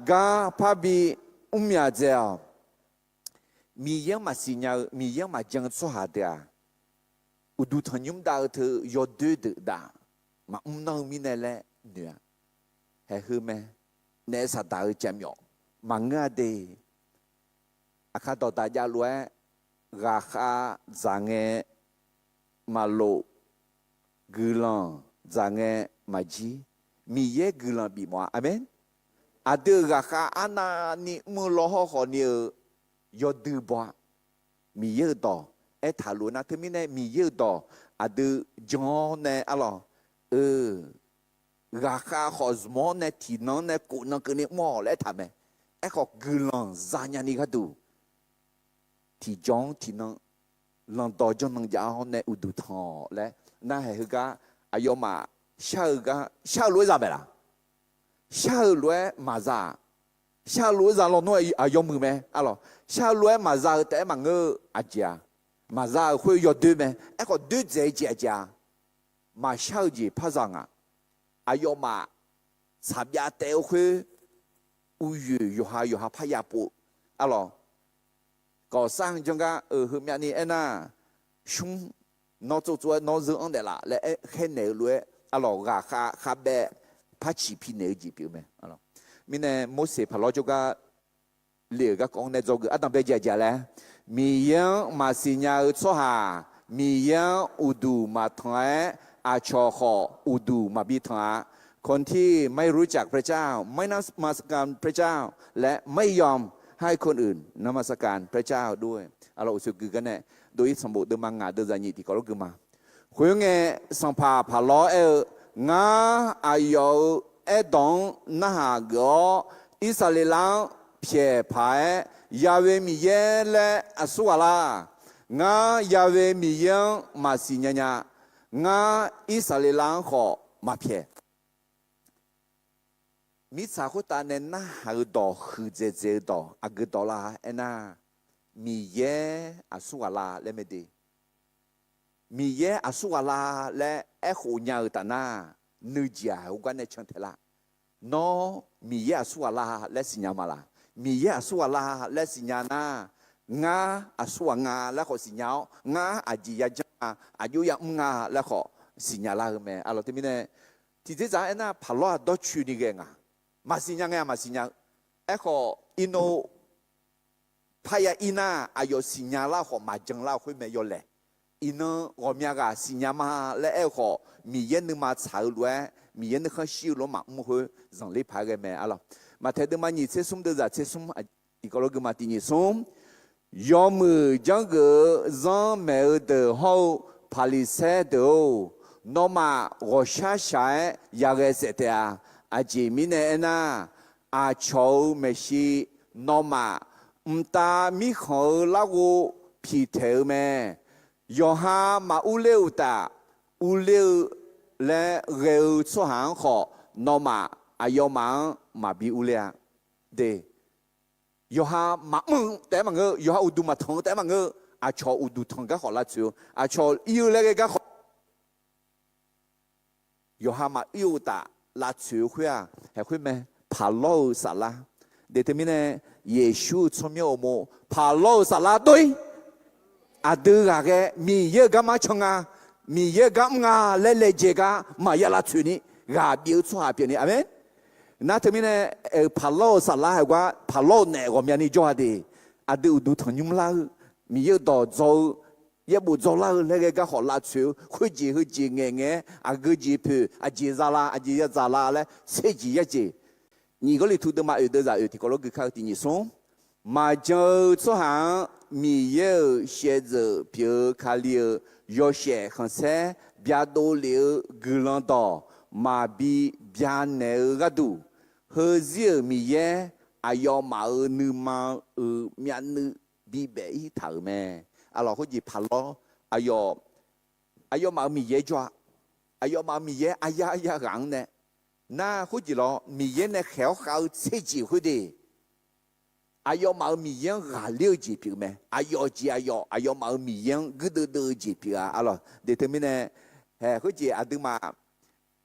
กาพาบีมียาเจ้ามียังมาสิญญามียังมาจังสุหาเดียอุดุทันยุมดาวเธอยอดดื้อดามาน้องมีเนล่เนื้อเฮ้คือแม่เนสตาจามยองมังเงาเดอาคาตอตายาลวยราคาจางเงมาโล格朗在个马吉，米耶格朗比么？阿门。阿德个哈阿那你木罗好好你要得不？米耶多，哎，塔罗那特米呢米耶多，阿德讲呢阿罗，个哈好什么呢？体能呢？骨能跟你么来他们，哎，好格朗咋样你个都？体重体能，让到就能讲呢有度汤来，那还是个哎呦嘛，下个下路咋办啦？下路马扎，下路咋老弄啊要么咩？啊咯，下路马扎带嘛个阿家，马扎会要对咩？哎个对在家，马小姐拍上啊，啊要嘛，参加带会，乌鱼有下拍下波，啊咯。搞上就讲后面呢，哎呐，熊，拿做拿人安的啦，来哎很难路，啊咯，哈白拍起皮难几表咩，啊咯，咪呢冇事拍落就个，了个讲呢做个，啊当别家咧，米样马西亚错哈，米样乌杜马团อาชอขออุดูมาบิทาคนที่ไม่รู้จักพระเจ้าไม่นมัสการพระเจ้าและไม่ยอมให้คนอื่นนมัสการพระเจ้าด้วยเราอุสุกกันเนี่ยโดยสมบูรณ์เดิมงาเดินญที่เขาลูกมาคุยงเงสัมภาพาล้องาอายุดองนาหากอิสราเอลเพียพายยาเวมีเยและอสุวาลางายาเวมีเยมาสิญญางาอิสราเอลขอมาเพียมิสาคุตาเนน่าหาดอกคือเจดอกอากดอลาเอน่ามีเยอสุวาลาและไม่ดีมีเยอสุวาลาและเอโหญาตานานึจาอุกันในชันเทละนอมีเยอสุวาลาและสิญญามาลามีเยอสุวาลาและสิญญานางาอสุวางาและขอสิญญางาอาจิยาจาอายุยังงาและขอสิญญาลาเมอารมณ์ที่มีเนี่ยที่จะเอ็น่าพาลอดชูนี่เองมาสิญญาไงมาสิญญาเอขออินโนพายาอินาอายุสิญญาลาขอมาจังลาคุยเมยอเลยอินโน我们个สิญญามาและเอขอมีเย็นนึงมาชาวล้วนมีเย็นนึงเขาชิวล้มามุ่งหัวจังเลยพายกันเมอารมณ์มาเทดมาหนีเชซุมเดอร์เชซุมอีกโลกมาตีหนีซุมยอมือจังก็จังเมอเดอเขาพาลิเซเดอนอมาโรชาชัยยาเกษตรอาจีมิเนน่าอาชาวเมชีนอมาตามิขอลากูพิเทอเมยอฮามาอุเลวตาอุเลวและเร็วสุหางขอนอมาอายอมังมาบิอุเลเดยอฮามามึงแต่มังเงยอฮาอุดูมาทงแต่มังเงอาชาวอุดูทงก็ขอละจิวอาชาวอิวเลก็ขอยอฮามาอิวตา拉球会啊，还会咩？爬路啥啦？你听没呢？耶稣出面么？爬路啥啦？对，啊对啊个，米耶干嘛穷啊？米耶干嘛来这个嘛要拉球呢？啊标出下边呢，阿妹？那听没呢？爬路啥啦？还话爬路呢？我们你做的，啊对，都同样啦，米耶到做。也不做啦，那个好拉球，会接眼，啊个接皮，啊接咋啦，啊接也咋啦嘞，谁接也接。你个里头的嘛有的啥有的，个那个靠的你送，嘛就出行米有写着表卡里要写很些，别多了个人到嘛比别难个多，和些米也啊要嘛你嘛面你比别一头咩？啊，老好似爬咯，哎呦冇米嘢抓，哎呦冇米嘢，哎呀硬呢，那好似咯米嘢呢好切住佢哋，哎呦冇米嘢牙溜住票咩？哎呦冇米嘢嗰度住票啊，啊咯，你睇咩呢？好似阿都嘛，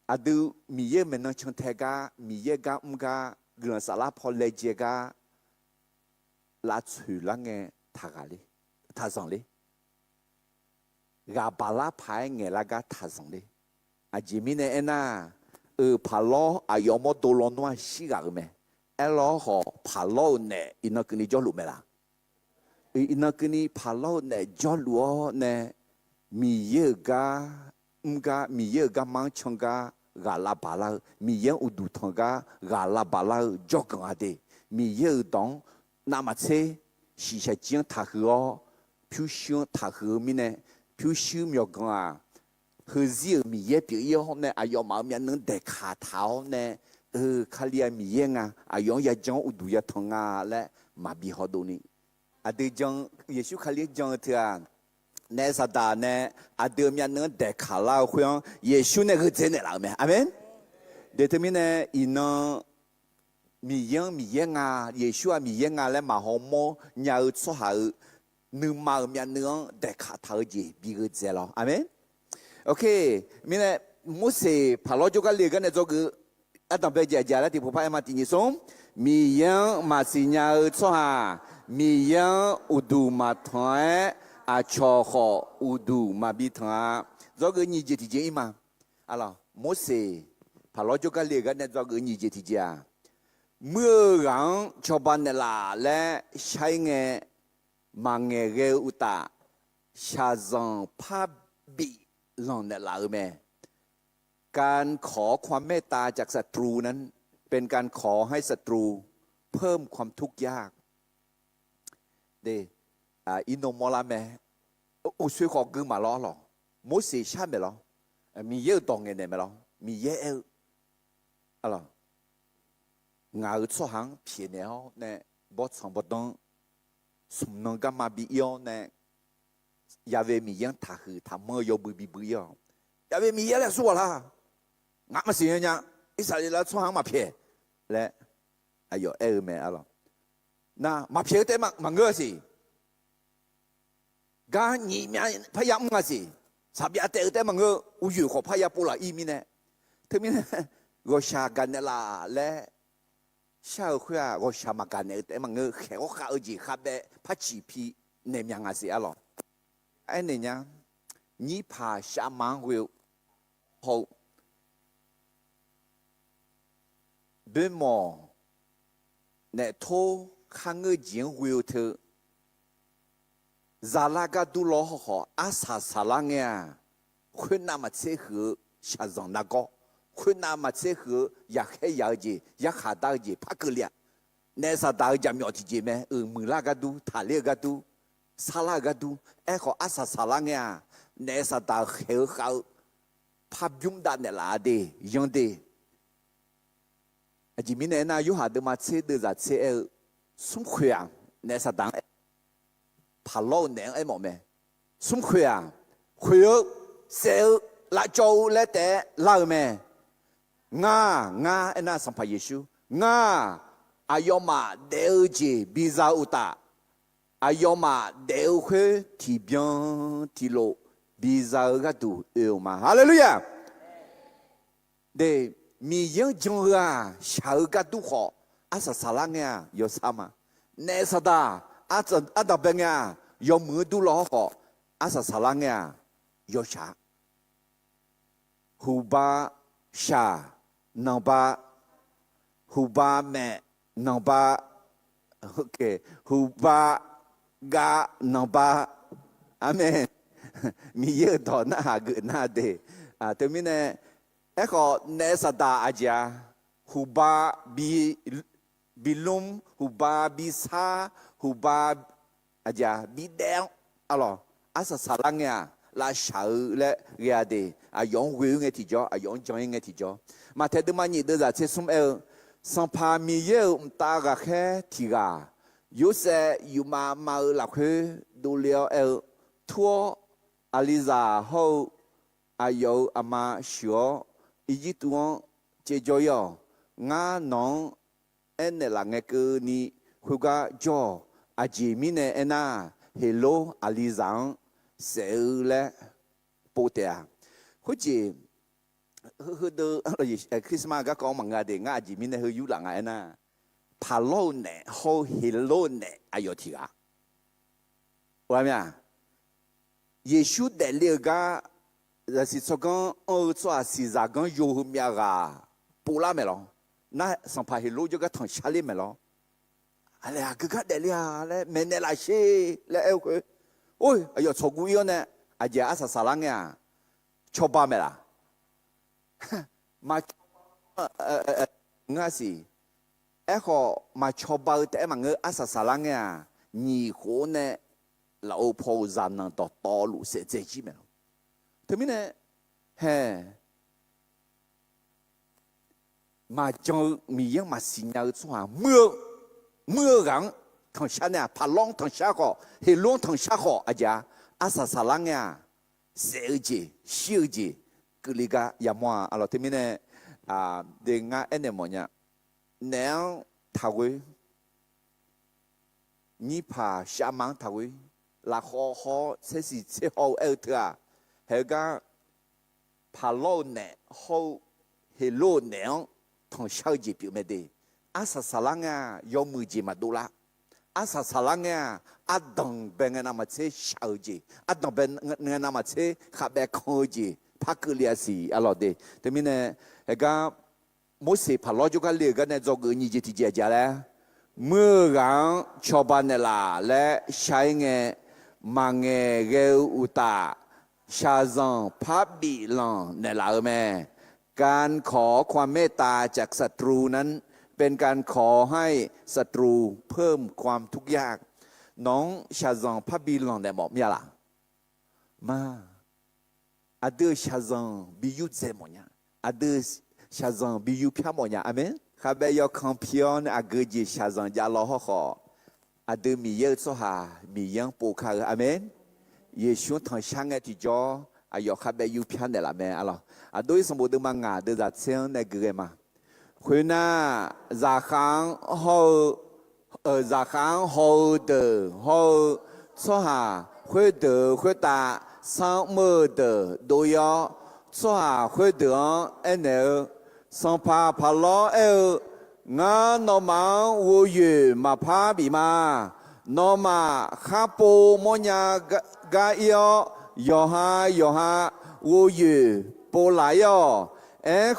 阿都米嘢咪能唱睇噶，米嘢噶唔噶，個沙拉破嚟只噶，拉出啦嘅塔噶哩。他上哩，阿巴拉派嘅那个他上哩，阿前面呢那，爬路阿要么多罗诺西个咩？阿老好爬路呢，伊那跟你叫路咩啦？伊那跟你爬路呢叫路呢，米耶个唔噶米耶噶忙唱噶噶拉巴拉，米耶乌杜汤噶噶拉巴拉就更阿的，米耶当那么车是些讲他和哦，譬如他和咪呢，譬如苗讲啊，和日米耶比以后呢，哎呦毛面能得卡头呢，卡里亚米耶啊，哎呦也讲乌杜也汤啊嘞，嘛比好多呢，啊对讲耶稣卡里讲的啊。那啥的呢？啊，对面能带卡拉会让耶稣那个真的了没？阿门。对对面呢，伊能米烟啊，耶稣啊米烟啊来马好么？你要做好，能马面能带卡头的，比个真了。阿门。OK，面呢，我是跑了就个那个那做个，啊，当别家了，地不怕嘛，第二种米烟嘛是你要做哈，米烟有度嘛团。啊，巧好无度嘛比他，这个你就提前嘛，啊了，没事，怕老就个那个那这个你就提前，没人就把那啦来下一个忙个个乌达，下上怕比让那啦咩？การขอความเมตตาจากศัตรูนั้นเป็นการขอให้ศัตรูเพิ่มความทุกข์ยากเดอินโนมอลาเม我水好跟嘛老了，没谁下面了，米也当然的没了，米也有，啊了，俺出行便宜哦，呢，不长不短，什能干嘛比要呢？因为米样他去他没有不要，因为米也来说啦，俺们是人家，一啥子来出行嘛便宜，来，哎呦，哎没啊了，那嘛便宜的嘛个是。噶你面拍呀么子？啥别得得么个我有好拍呀不啦一面呢？特别呢，我下干的啦嘞，下回啊我下嘛干的得么个海我下二级下的拍几批那面啊是啊咯？哎那样，你怕下忙会好，别么那头看个钱会头。Zalaga du loho asa salangya khuna ma tse hu sha zang na go khuna ma tse hu ya he ya ji ya kha da ji pa ke lia ne sa da ja myo ti ji me mu la ga du tha le ga du sala ga du e ho asa salangya ne sa da he ha pa byum da ne la de yong de a ji mi ne na yu ha de ma tse de za tse e sum khya ne sa da爬老年哎冇咩，什么亏啊？亏有少辣椒来得老咩？我那上爬耶稣，我阿要嘛了解比较有大，阿要嘛了解提边提路比较个度有嘛？哈利路亚！对，米样种啊，小个度好，阿是啥人呀？有啥嘛？那是的。阿达边呀，有门都老好，阿是啥人呀？有啥？胡巴啥？能巴胡巴咩？能巴 ，OK， 胡巴嘎能巴，阿门。米耶多那个那的啊，对面呢？那个那啥大阿家，胡巴比龙，胡巴比沙。Hubah aja bidang alo asa salangnya la shau le riade ayong wi nge tijo ayong join nge tijo ma te de mani de za che sum el sans pa mi ye ta ga khe tiga yu se yu ma la khe du leo el tuo aliza ho ayo ama shuo iji tuon che joyo nga non en la nge ke ni huga jo阿姐妹呢？哎那 ，hello 阿里长，谁来报的？或者，都Christmas 个讲乜嘢的？阿姐妹呢？有人哎那，爬楼呢，好 hello 呢，哎呦天啊！我咩啊？耶稣的那个，是说讲做是咋讲有咩个？报啦没咯？那上爬 hello 就个同下里没咯？哎呀，哥哥的呀，来明年来些来回，喂，哎呦，错过哟呢，阿姐阿啥啥人呀？ ชอบบ้าไหมล่ะมาง่ายสิเขามาชอบบ้าแต่มันอาศัยสารังเนี่ยนี่คนเนี่ยเราพอจะนั่งต่อลุเสียใจใช่ไหมถึงเนี่ยเฮ้มาจงมีอย่างมาสิ่งอย่างส่วนเมื่อกันทางชาเนี่ยพาลงทางชาก็เฮลงทางชาก็อาจจะอาศัยสารังเนี่ยเสียใจเสียใจก็เลยก็อย่ามัวอะไรถึงเนี่ยเด็กง่ายเนี่ยมันเนี่ยแนวทาวินี่พาชามังทาวิลาขอเสียสิเสียเอาเถอะเฮก็พาโลเนี่ยเขาเฮโลเนี่ยทางชาจีพิมพ์ได้อาศัยสารังเนี่ยยอมมือจีมาดูละอาศัยสารังเนี่ยอัดดังเป็นเงินมาเชชาจีอัดดังเป็นเงินมาเชขับแบบคอจีพักเลียสีอะไรเดแต่มีเนี่ยเฮก็มุสีพาโลจุกันเลี้ยกันเนี่ยจงนี่จีที่เจ้าแล้วเมื่อกันชาวบ้านเนี่ยละและใช้เงินมังเงเกอุตาชาซังพับบีลังเนี่ยละแม่การขอความเมตตาจากศัตรูนั้นเป็นการขอให้ศัตรูเพิ่มความทุกข์ยากน้องชาซังพับบีลังเนี่ยบอกมีอะไรมาอาเดอชาซังบิยุเซมเนี่ยอาเดอชาซังบิยุพิามเนี่ยอเมนข้าพเจ้าคัมภีร์อาเกจิชาซังยาลอฮขออาเดมีเยอะสุฮามียังปูคาอเมนเยซูทางช่างที่จออายข้าพเจ้าพิานเนี่ยละแม่อะไรโดยสมบูรณ์มังงาเดือดเสียงในเกลือมาคุณน่าจากครั้งจากครั้งเขาเดือเขาสุฮาคุยเดือคุยตาสังมือเดือโดยสุฮาคุยเดือเนี่ยสัมภาพลองานนมาวูยูมาพาบีมานมาข้าปูมญากายยอฮวูยูปูลาย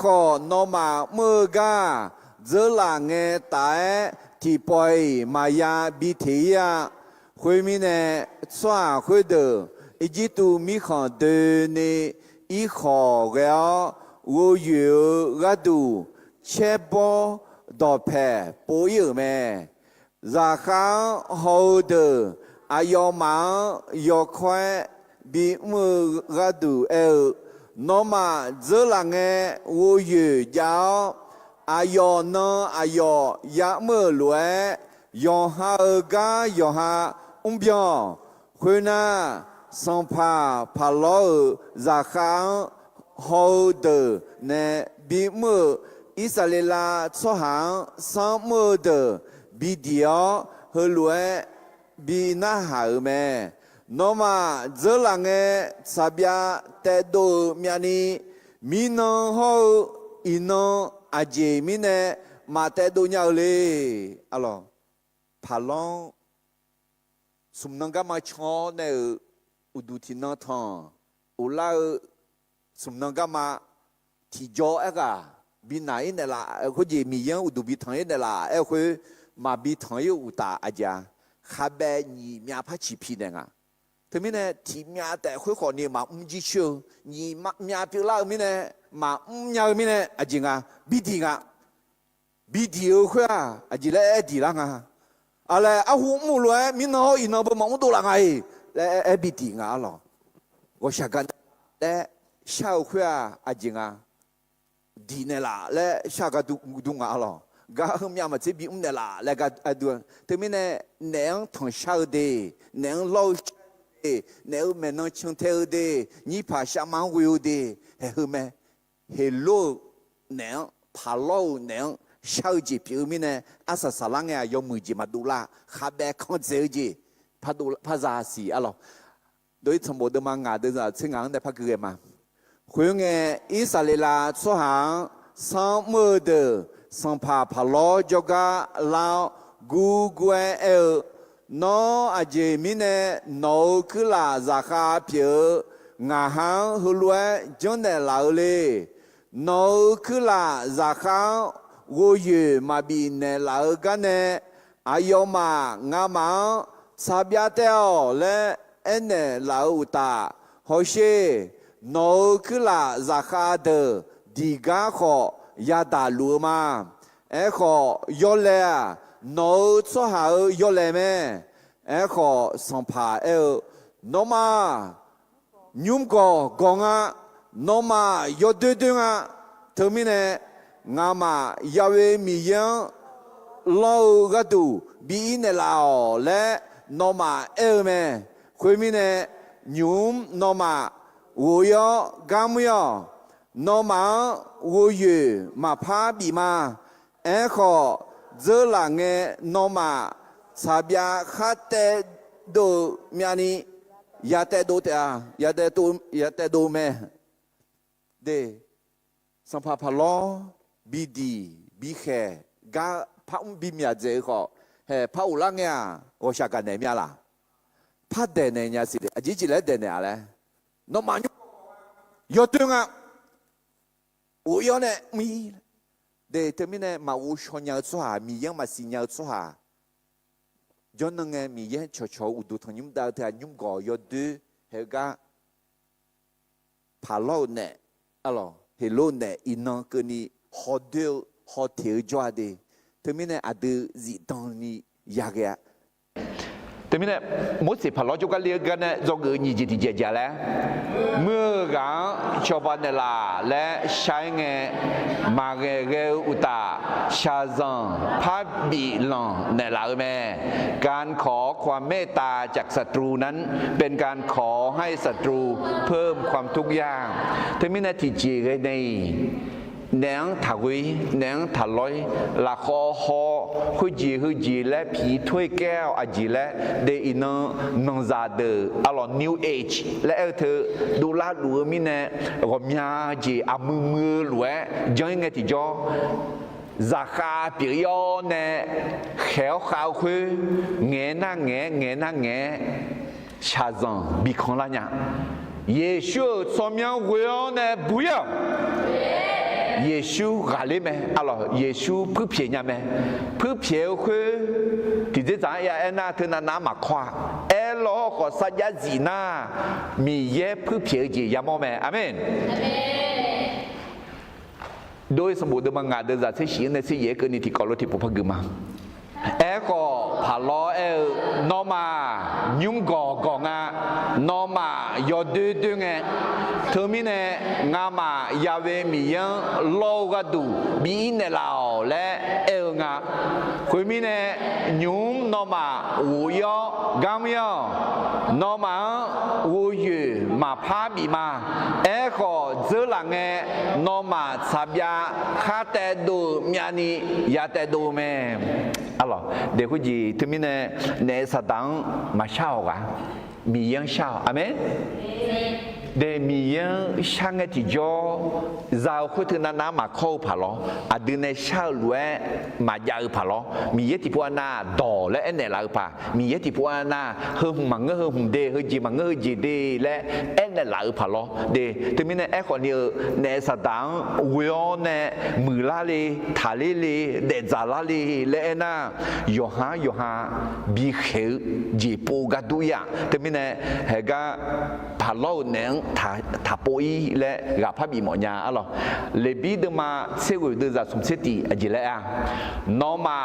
ขอนมาเมื่อกาเจลาเงตายที่ปอยมายาบิเทียคุยมีเนสวาคุยเดออีจิตูมีขอเดนีอีขอเกลวูยูกาดูเชบดอเพปูยูเมราคาฮาวเดออายอมังยอควายบีมือกาดูนมาเจลังวูยูยาวอายอนอายอยามือรวยยอฮากายอฮาเบียคุณน่าสัมภาพลอราคาฮาวเดอเนบีมืออิสราเอลสหังสัมมือเดอบีเดียวเฮลวยบีน่าหาแม่นมาเจลังสับยาแต่ดูมีนีมีน้องเขาอินน้องอาเจมิเนมาแต่ดูยาวเลยอะไรพาลองสมนังก็มาชอในอุดุทินาทองอุลาสมนังก็มาที่จอเอกาบินายเนี่ยละเขาจะมียังอุดุบิทางเนี่ยละเขามาบิทางอุตาอาจารย์ข้าเบนี่มีอาภัชิพีเนี่ยถึงมีเนี่ยที่มีอาแต่เขาขอเนี่ยมาจิชูนี่มามีอาพิลามีเนี่ยมายาวมีเนี่ยอาจารย์บิดีบิดีเขาอาจารย์เลยดีละอะไรอาหูมูลวยมีน้อยน้อยบ่มองตัวละไงแล้วบิดีอะไร我想干แต่ชาวเขาอาจารย์ดีเนี่ยละและชาก็ดูงาหรอกาเมียมาจะบีเนี่ยละและก็ดูแต่ไม่เนี่ยเนื้อทางชาวเดเนื้อเล่าเดเนื้อแม่น้องชงเทลเดนี่ภาษามังวิวเดเฮ้ยแม่เฮโลเนื้อพาโลเนื้อชาวจีพิวมีเนี่ยอาศัยสลังเนี่ยยอมมือจีมาดูละข้าแบกคนเจอจีพาดูพาซาสีอะไรโดยสมบูรณ์มังงาเดินจากเชียงรายได้พักเกมาคุยงอิสราเอลสหังสัมมือเดสัมภาพลอจกาลาวกูกวยนออาเจมิเนนอคือลาจากาเพียงาหังฮุลเวจนเดลาเลนอคือลาจากาวูยูมาบีเนลากันเนอายอมางามังซาบยาเตลและเอเนลาอุตาโฮเช โนคือละราคาเดดีกาขอยาดาลูมาขอยอเลโนสหายอเลเมขอสัมภาโนมายุ่มกองโนมายอดดึงเทมิเนงามายาเวมียังลอกระดูบีเนลาและโนมาเมคุยมิเนยุ่มโนมาวัวยกามยโนมาวัวยูมาพาบีมาขอเจอหลังโนมาสาบยาขัดดูมีอันนี้ยาแต่ดูแต่ยาแต่ดูแม่เดสัมภาพลอบีดีบีแค่กาพระบีมีอะไรก็พระอุลังเนี่ยโอชากันเนี่ยมีอะไรพระเดนเนี่ยสิอาจิจิเลเดนเนี่ยอะไรน้องมันยอดตึงอุยเนี่ยมีเดทมิเนี่ยมาอุชอนยาชัวมียังมาสิญญาชัวย้อนนั่งมียังชออุดุทยุมดาวเทียยุมก่อยอดดูเฮกาพาโลเนี่ยอะไรเฮโลเนี่ยอินนังก็นี่ฮอเดลฮอเทลจวดเดทมิเนี่ยอาดูจีตอนนี้ยากะแต่ไม่เนี่ยมุสิพลอจุกันเรียกกันเนี่ยจงเกิดยี่จิตเจเจแล้วเมื่อกันชาวบ้านละและใช้เงินมาเกลอุตาชาซังพับบีลองเนี่ยละแม่การขอความเมตตาจากศัตรูนั้นเป็นการขอให้ศัตรูเพิ่มความทุกข์ยากแต่ไม่เนี่ยที่จีกันในแนงถักวิแนงถักลอยละคอหอคุจีและผีถ้วยแก้วอาจีและเดอินนองซาเดออะลอ New Age และเธอดูลาดูมิเนรอมยาจีอามือหลวยจังไงที่จอราคาเปียเนเขียวขาวคือเงี้ยน่าเงี้ยชาซังบิคอนละเนี่ยเยซูสมยังเวียนบุยเยซูกาเลไหมอะไรเยซูผู้เพียรยังไหมผู้เพียรคือที่จะจ่ายน่าเธอน้ำมาคว้าล้อก็สัญญาจีน่ามีเย่ผู้เพียรจียามอแม่อาเมนโดยสมบูรณ์มังงะเดินจากที่ชี้ในที่เย่ก็นี่ที่กอลที่ปุพกึมาก็พาล้อนอมายุ่งกองนอมายอดดึงเธอมีเนี่ยงามายาเวมียังโลกดูบีเนลาและงาคุยมีเนี่ยยุ่งนอมาวัวยกามยนอมาวัวยูมาพาบีมาก็เจอหลังนอมาสับยาข้าแต่ดูมีอันนี้ยาแต่ดูแม่alors des fois tu mines ne satan ma chao mi yang chao amen de mi yang chang ti jo zao khu tu na ma kho pha lo adu ne chao lue ma ya pha lo mi ye ti pu na do le ne la pa mi ye ti pu na hum mang hum de hu ji mang ji de le ne la pha lo de tu mines e ko ni ne satan wo ne mu la le tha le de za la le naโยฮาบีเขจีปูกาดุยะแต่ไม่แน่เฮกาพาโลเนงทาโปอีและกับพระบิโมญาอ๋อเลบีเดมาเซกุเดจะสมเสติอจิเลอะนอมา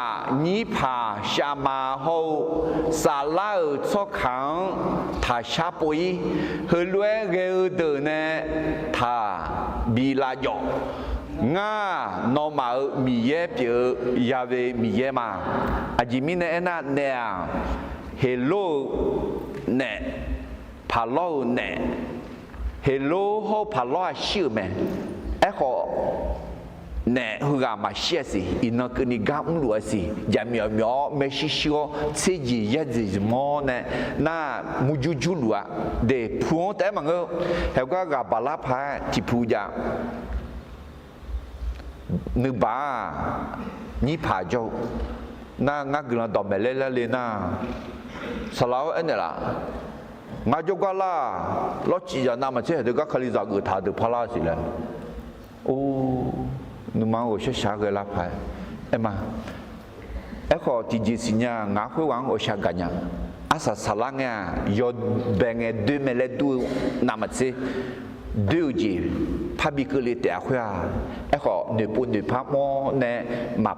นีพาชามาโฮซาลาชอขังทาชาโปอีเฮลเวเกเดเนทาบีลาโยงานอมามีเย่เปียยาเวมีเย่มาอาจิมิเนน่าเนียเฮโลเนพาโลเนเฮโลโฮพาโลชิวเมขอเนฮือกามาเชียสิอินนักนิกาอุ้งลัวสิยามยอเมชิชิโอเซจิยะจิมอเนน่ามุจุจุลัวเดพูนแต่มังเฮก็กับบาลาพาทิพูยานึกบ้านี่ผ่าโจน่างักกันต่อไปเลยนะสลาวเนี่ยล่ะมาโจก็ล่ะรถจีจะนำมาเชื่อเด็กก็คลิจากอุทาดุพลาสิเลยโอ้นึกมาโอ้เชื่อชาเกล้าพายมาขอที่จีสิญญางักคุยวังโอชากันยังอาศัยสลังเนี่ยยอดแบ่งดูเมลดูนำมาเชื่อ deux ji pas bicule te akhua e ko ne pu ne pa mo ne ma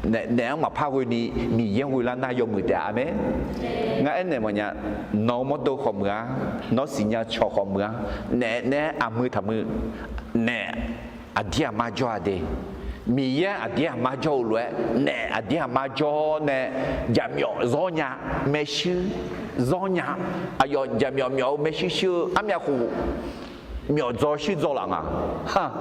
ne ma pa wi ni mi yen wi la na yo mu te ame nga ene mo nya no mo do kho mwa no si nya cho kho mwa ne a mu tha mu ne a dia ma jo ade mi yen a dia ma jo lue ne a dia ma jo ne ja myo zo nya me shi zo nya ayo ja myo me shi shu a mya khu myo zo shi zo la nga ha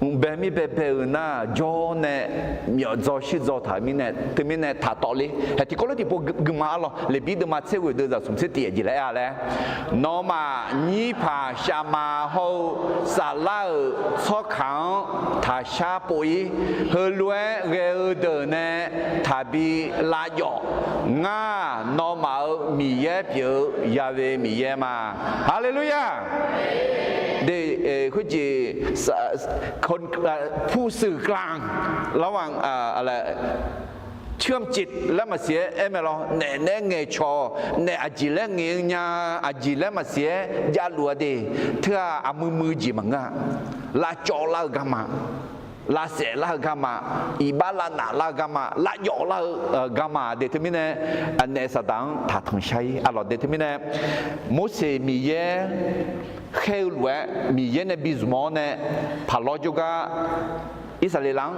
bé mi bé bé na cho nè nhiều do shi do thà mi nè từ mi nè thà tỏ li thì có lúc thì bộ gừng mà lo lấy bí được mà chơi vừa được rồi sum sẽ tiền gì lại à lẽ nó mà nhí phà sa mà hậu sa la cho kháng thà sa bồi hơi lúa ghê đờ nè thà bị la dọ nga nó mà mi ye biểu ya về mi ye mà hallelujah đểเขาจีคนผู้สื่อกลางระหว่างอะไรเชื่อมจิตแล้วมาเสียไม่หรอแน่เงยชอแน่อาจิแล้วเงยญาอาจิแล้วมาเสียยาลัวเดเธออามือจีมังอ่ะลาจอลากามาลาเสลากามาอีบาลานาลากามาลาโยลากามาเดทมิเนอันเนสตังถาทงชัยอร่อยเดทมิเนโมเสมีเยเขลวะมีเยนบิสมอนเนพาลอจูกาอิสราเอลัง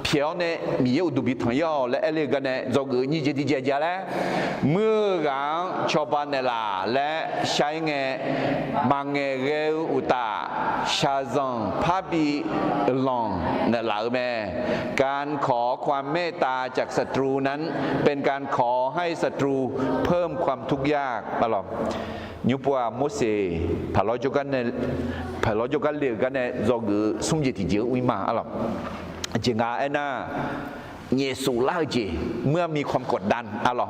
เพียวเนมีเยอุดุบิทังยอและเอเลกันเนจงนี่จะดีเจจาและเมื่อกันชอบานเนลาและใช้เงมังเงเกอุตาชาซังพาบีลองเนลาแม่การขอความเมตตาจากศัตรูนั้นเป็นการขอให้ศัตรูเพิ่มความทุกข์ยากตลอดยูปัวโมเสพาลอจูกันเนพาลอจูกันเลือกันเนจงสุ่มจิตเจียววิมาอะไรจริงอ่ะไอ้น่ะเยซูเล่าจีเมื่อมีความกดดันอะไร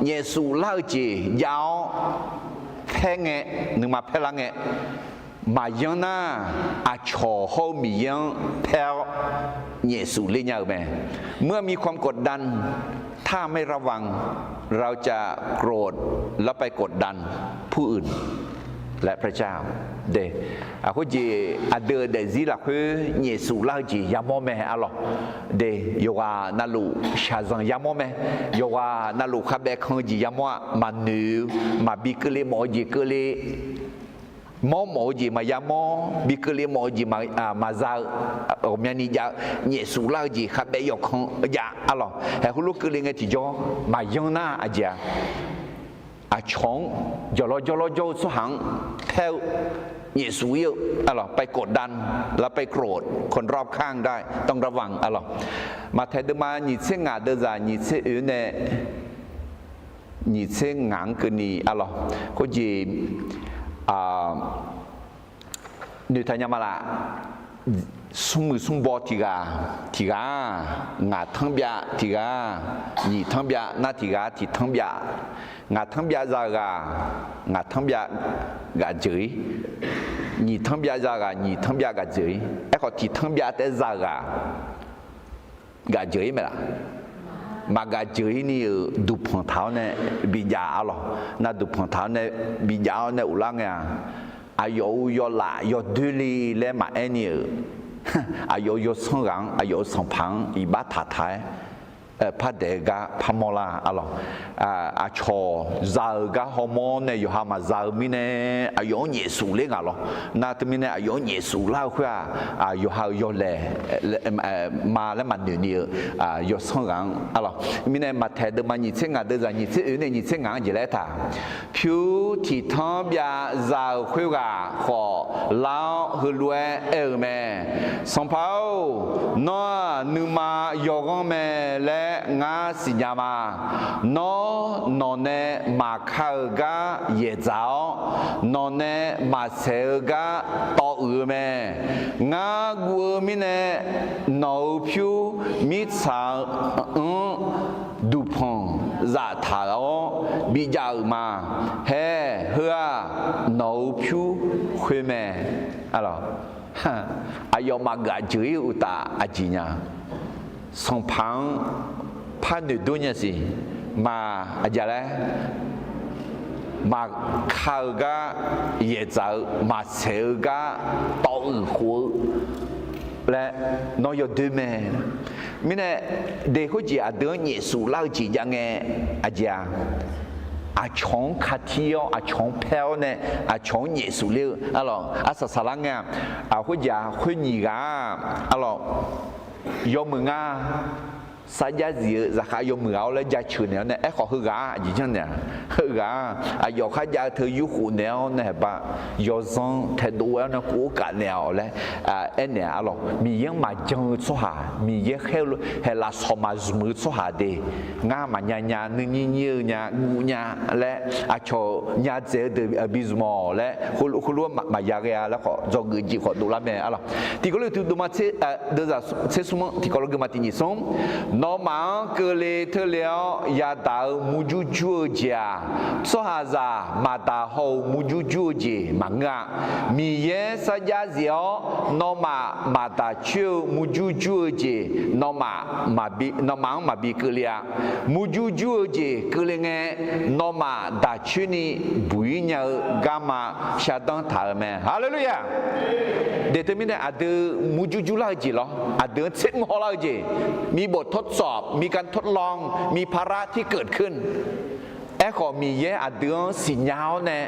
เยซูเล่าจียาวแพงเงหนึ่งมาแพลังเงมายังน่ะอาชอเขามียังแพลเยซูเลี้ยงแม่เมื่อมีความกดดันถ้าไม่ระวังเราจะโกรธแล้วไปกดดันผู้อื่นและพระเจ้าเดอะคุจีอะเดเดซิละคือเยซูลาจียามอเมอะลอเดโยกานาลูชาซังยามอเมโยกานาลูคาเบคงจียามอมานูมาบิกเลมอจีกเลมอจีมายามอบิกเลมอจีมาซาโอเมียนิยาเยซูลาจีคาเบยอกงยาอะลอเฮคุลูกเลงติจอมายองนาอะจาอาชงจอลอสุหังแถวเยซูเยอะอะไรไปกดดันแล้วไปโกรธคนรอบข้างได้ต้องระวังอะไรมาแทนมาหนีเส้นงาเดินจากหนีเส้นอื่นเนี่ยหนีเส้นงางคือนี่อะไรก็จีนิทานยามาละสุ่มบอทีกางาทั้งเบียทีกาหนีทั้งเบียนาทีกาที่ทั้งเบียงาทั้งเบียจากางาทั้งเบียกาเจยหนีทั้งเบียจากาหนีทั้งเบียกาเจยไอ้ก็ที่ทั้งเบียแต่จากากาเจยไหมล่ะมากาเจยนี่ดูพงเท้าเนี่ยบิยาหรอน่าดูพงเท้าเนี่ยบิยาเนี่ยอุลังเนี่ยอายุยอละยอดูลีเล่มาเอนี่อายุยอสองรังอายุสองพังอีบ้าถาไทยพระเดกาพมลาอะไรอาชอซาเกาฮอร์โมนเนี่ยอยู่หามาซามิเนอายุเยซูเล่งอะไรน่าจะมิเนอายุเยซูเล่าว่าอยู่หายอเล่มาแล้วมันเนี่ยอยู่สองรังอะไรมิเนมาแทนเดิมมาหนีเส้นงาเดินจากหนีเส้นอื่นเนี่ยหนีเส้นงาอยู่แล้วท่าผิวที่ท้องยาซาคุยว่าขอเล่าหือรวยแม่สองเผาโน่นึกมาโยกแม่และงาสิญามาโนเนมาข้าวกาเยเจ้าโนเนมาเสกาต่ออือแม่งากัวมิเนโนผิวมิสาดูพงจะถาโอบิจามาเฮเฮือโนผิวคุยแม่อะไรอายมากาจุยอุตาอาจิญาสองพังพันดูเนี่ยสิมาอาจารย์ mà khao ga ye zao mà seo ga tao hu là nó yo deux mẹ mình này để có gì à đứa nhẹ sủ lao chỉ rằng nghe à già à chọn khát thiêu à chọn phéo nè à chọn nhẹ sủ liu alo à sa sa lăng nghe à có gì à có nhị gà alo yo mừng à sa giá gì giá khá yo mừng áo lấy giá chữ nè nè khó hư gà gì chứ nè hư gà à yo khá giá thứ yu hủ nè nè bà yo zong thái độ nó cố cả nè lẽ à em nè alo mi yên mà chân số hà mi yên khéo hay là số mà mưa số hà đi ngã mà nhà như nhà ngu nhà lẽ à cho nhà dễ từ abysmal lẽ khu luôn mà nhà cái là họ do người chỉ họ đủ lắm nè alo thì có lẽ từ đó mà sẽ đưa ra sẽ xuống thì có lẽ mà tin sống nó mà cơ lệ thưa liệu ya tạo muju chua gia số hà già mà ta hậu muju chua gì mà ngã mi ye sa gia diệu nó mà ta chiêu muju chua gì nó mà bị cơ lệ muju chua gì cơ lệ nghe nó mà ta chiêu ni bùi nhau gamma sa đăng thảo mẹ hallelujah để tới mình là từ muju chua là gì lo từ chết mồ là gìมีบททดสอบมีการทดลองมีภาระที่เกิดขึ้นแอขอมีเยอะดือสิญญาเนี่ย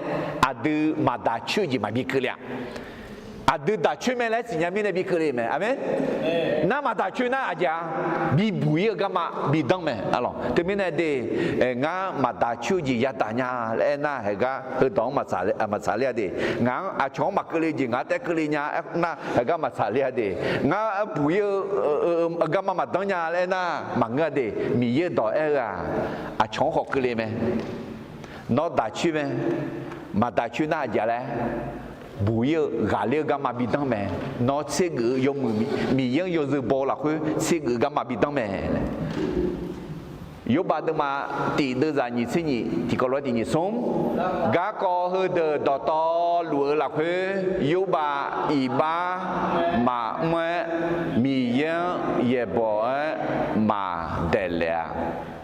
ดือมาด่าชื่อจีมาบิกเลยดือด่าชื่อแม่แล้วสิญญาไม่ได้บิกเลยไหมอาเมนน้ามาด่าชื่อน้าอาจจะบิบุยก็มาบิดังไหมอ๋อแต่ไม่ได้เดงามาด่าชื่อจียาตาญาแล้วน้าเฮก็คือต้องมาสาเลียเดงาอาชงมาเกลียจีงาแต่เกลียญาน้าเฮก็มาสาเลียเดงาบุยก็มาดังญาแล้วน้ามังเงเดมีเยอะต่ออาชงหกเกลียไหมน้าด่าชื่อไหมมาด่าชื่อน้าจะแล้วบุยกาเลียก็มาบิดังแม่นอเสกยมมียังยซึบอละคือเสกก็มาบิดังแม่ยบาดมาตีเดจานิสินีที่ก็รอดีนิสมกาก็เฮเดดอตอลัวละคือยบาอีบามาเมมียังเยบอมาเดลย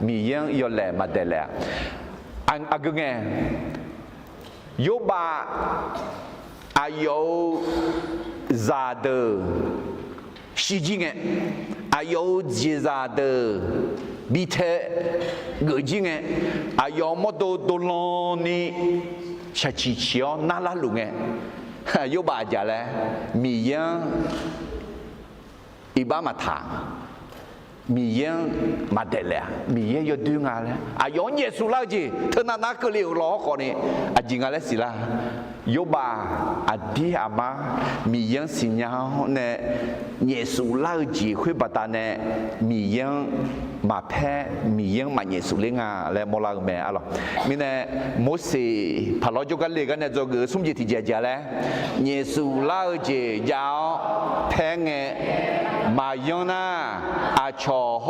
มียังยอแลมาเดลยอันอักเงยบาอายุซาเดสิจิงเงอายุจิซาเดบิเทเกจิงเงอายุมโตโตลอนีชาชิชิอนาลาลุงเงอายุบาจาเลมียังอิบามาทามียังมาเดลมียังยอดึงอะไรอายุเยซูลาจีเธอนาก็เลี้ยวล้อคนนี้อาจิงอะไรสิล่ะยบาอดีอามามียังสิญญาเนี่ยเยซูลาจีคุยบัตาเนี่ยมียังมาแพ้มียังมาเยซูเลงาและมอลาแม่อะไรมีเนี่ยโมเสพาลจุกันเลยกันเนี่ยจะเกิดสมจิตที่เจแล้วเยซูลาจียาวแพ้เงมายังน่าอาชอโฮ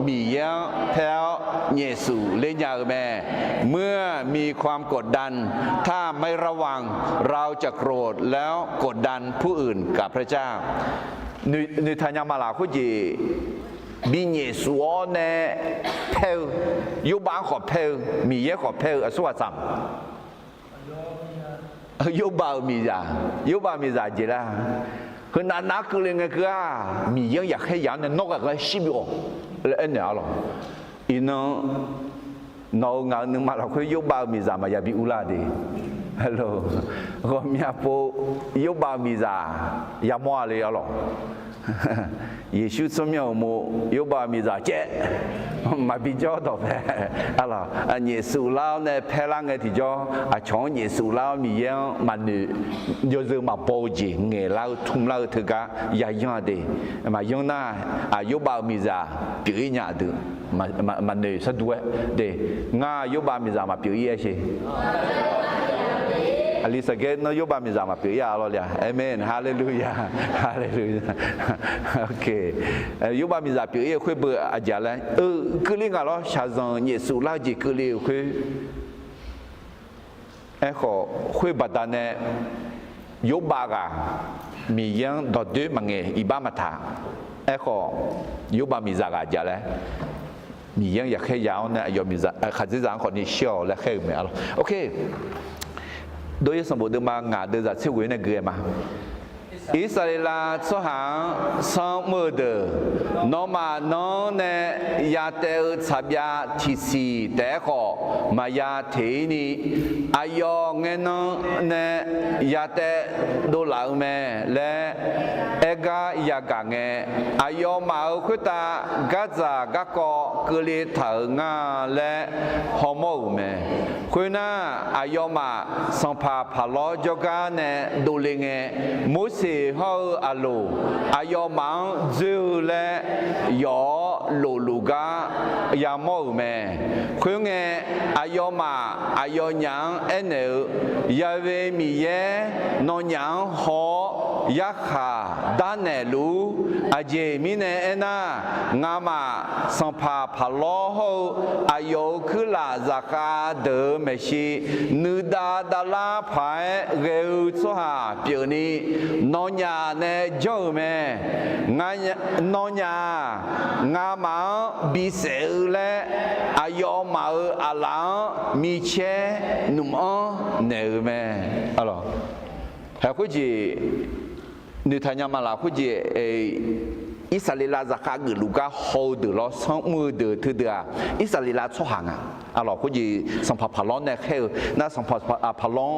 มียังแพ้เยซูเลงาแม่เมื่อมีความกดดันถ้าไม่ระวังเราจะโกรธแล้วกดดันผู้อื่นกับพระเจ้าในทางมาลาคุจีมีเยซูเนี่ยเพลยุบางขอเพลมีเยขอเพลอสุวสัมยุบามีจ่าจีละคือนักคือไงคือมีเยอยากให้ยันเนี่ยนกอะไรชิบิโอแล้วเอ็นเนี่ยหรออินน้องงานนึงมาเราคือยุบามีจ่ามาอย่าบิอุลาดีฮัลโหลก็มีอาโปยุบามีจ่าอย่ามัวเลยหรอเยซูสมัยโมยุบามีจ่าเจ๊มาบิจอต่อไปอะไรอันเยซูเล่าเนี่ยเพลังเงที่จออาชงเยซูเล่ามียังมันยอดมาโปจีเงเล่าทุ่มเล่าถึงกะยายังดีมายังน่าอายุบามีจ่าปีนี้เนี่ยดูมันเนี่ยสะดวกเดง่ายุบามีจ่ามาปีนี้ใช่อลิสเกตนโยบายมีจามาเปียร์แล้วเลยเอเมนฮาเลลูยาฮาเลลูยาโอเคโยบายมีจาเปียร์คุยเบอร์อาจารย์เลยคือเรื่องอะไรชาซันเยซูลาจิคือเรื่องคุยขอคุยบัดนั้นโยบายมียังดอดด้วยมังเงอิบามาทาขอโยบายมีจาอาจารย์เลย มียังอยากแค่ยาวเนี่ยยอมมีขัดใจจังคนนี้เชี่ยวและแค่ไม่เอาโอเคโดยสมบูรณ์มางานเดินจากเชี่ยวเนี่ยเกี่ยมาอิสราเอลสหางสองมือเดินนมาน้องเนี่ยยาเตอชับยาที่สีแต่ก็มายาเทนีอายองเงินเนี่ยยาเตดูหลังแม่และเอกายากางเงอายอมาคุตากาจาก็ก็กลีถางาและฮอมโมแม่คุณน่าอายอมาสัมภาพลอจกาเนี่ยดูลิงเงมุสีเขาอาลูอายอมังจูเลยอลูลูกายามอแม่คุณเงอายอมาอายอยังเอเนยาเวมีเยนอนยังหอยาขาดานเนลูอาเจมิเนเอน่างามาสัมภาพลอเขาอายอคือลาจากาเดเมชีนูดาดาลาพายเร็วสหาเปียนี้นอนยาเนจอแม่งานอนยางามาบิเซเลอายอมาอาลังมีเชนุมอเนแม่อะไรเฮ้ยคุจีนิทานยามาลาคุจีอิสราเอลจากการลูกาโฮเดอร์สองมือเดอร์ทีเดียอิสราเอลช่วงอ่ะอะไรคุจีสัมผัสพลอนเนี่ยแค่น่าสัมผัสพลอน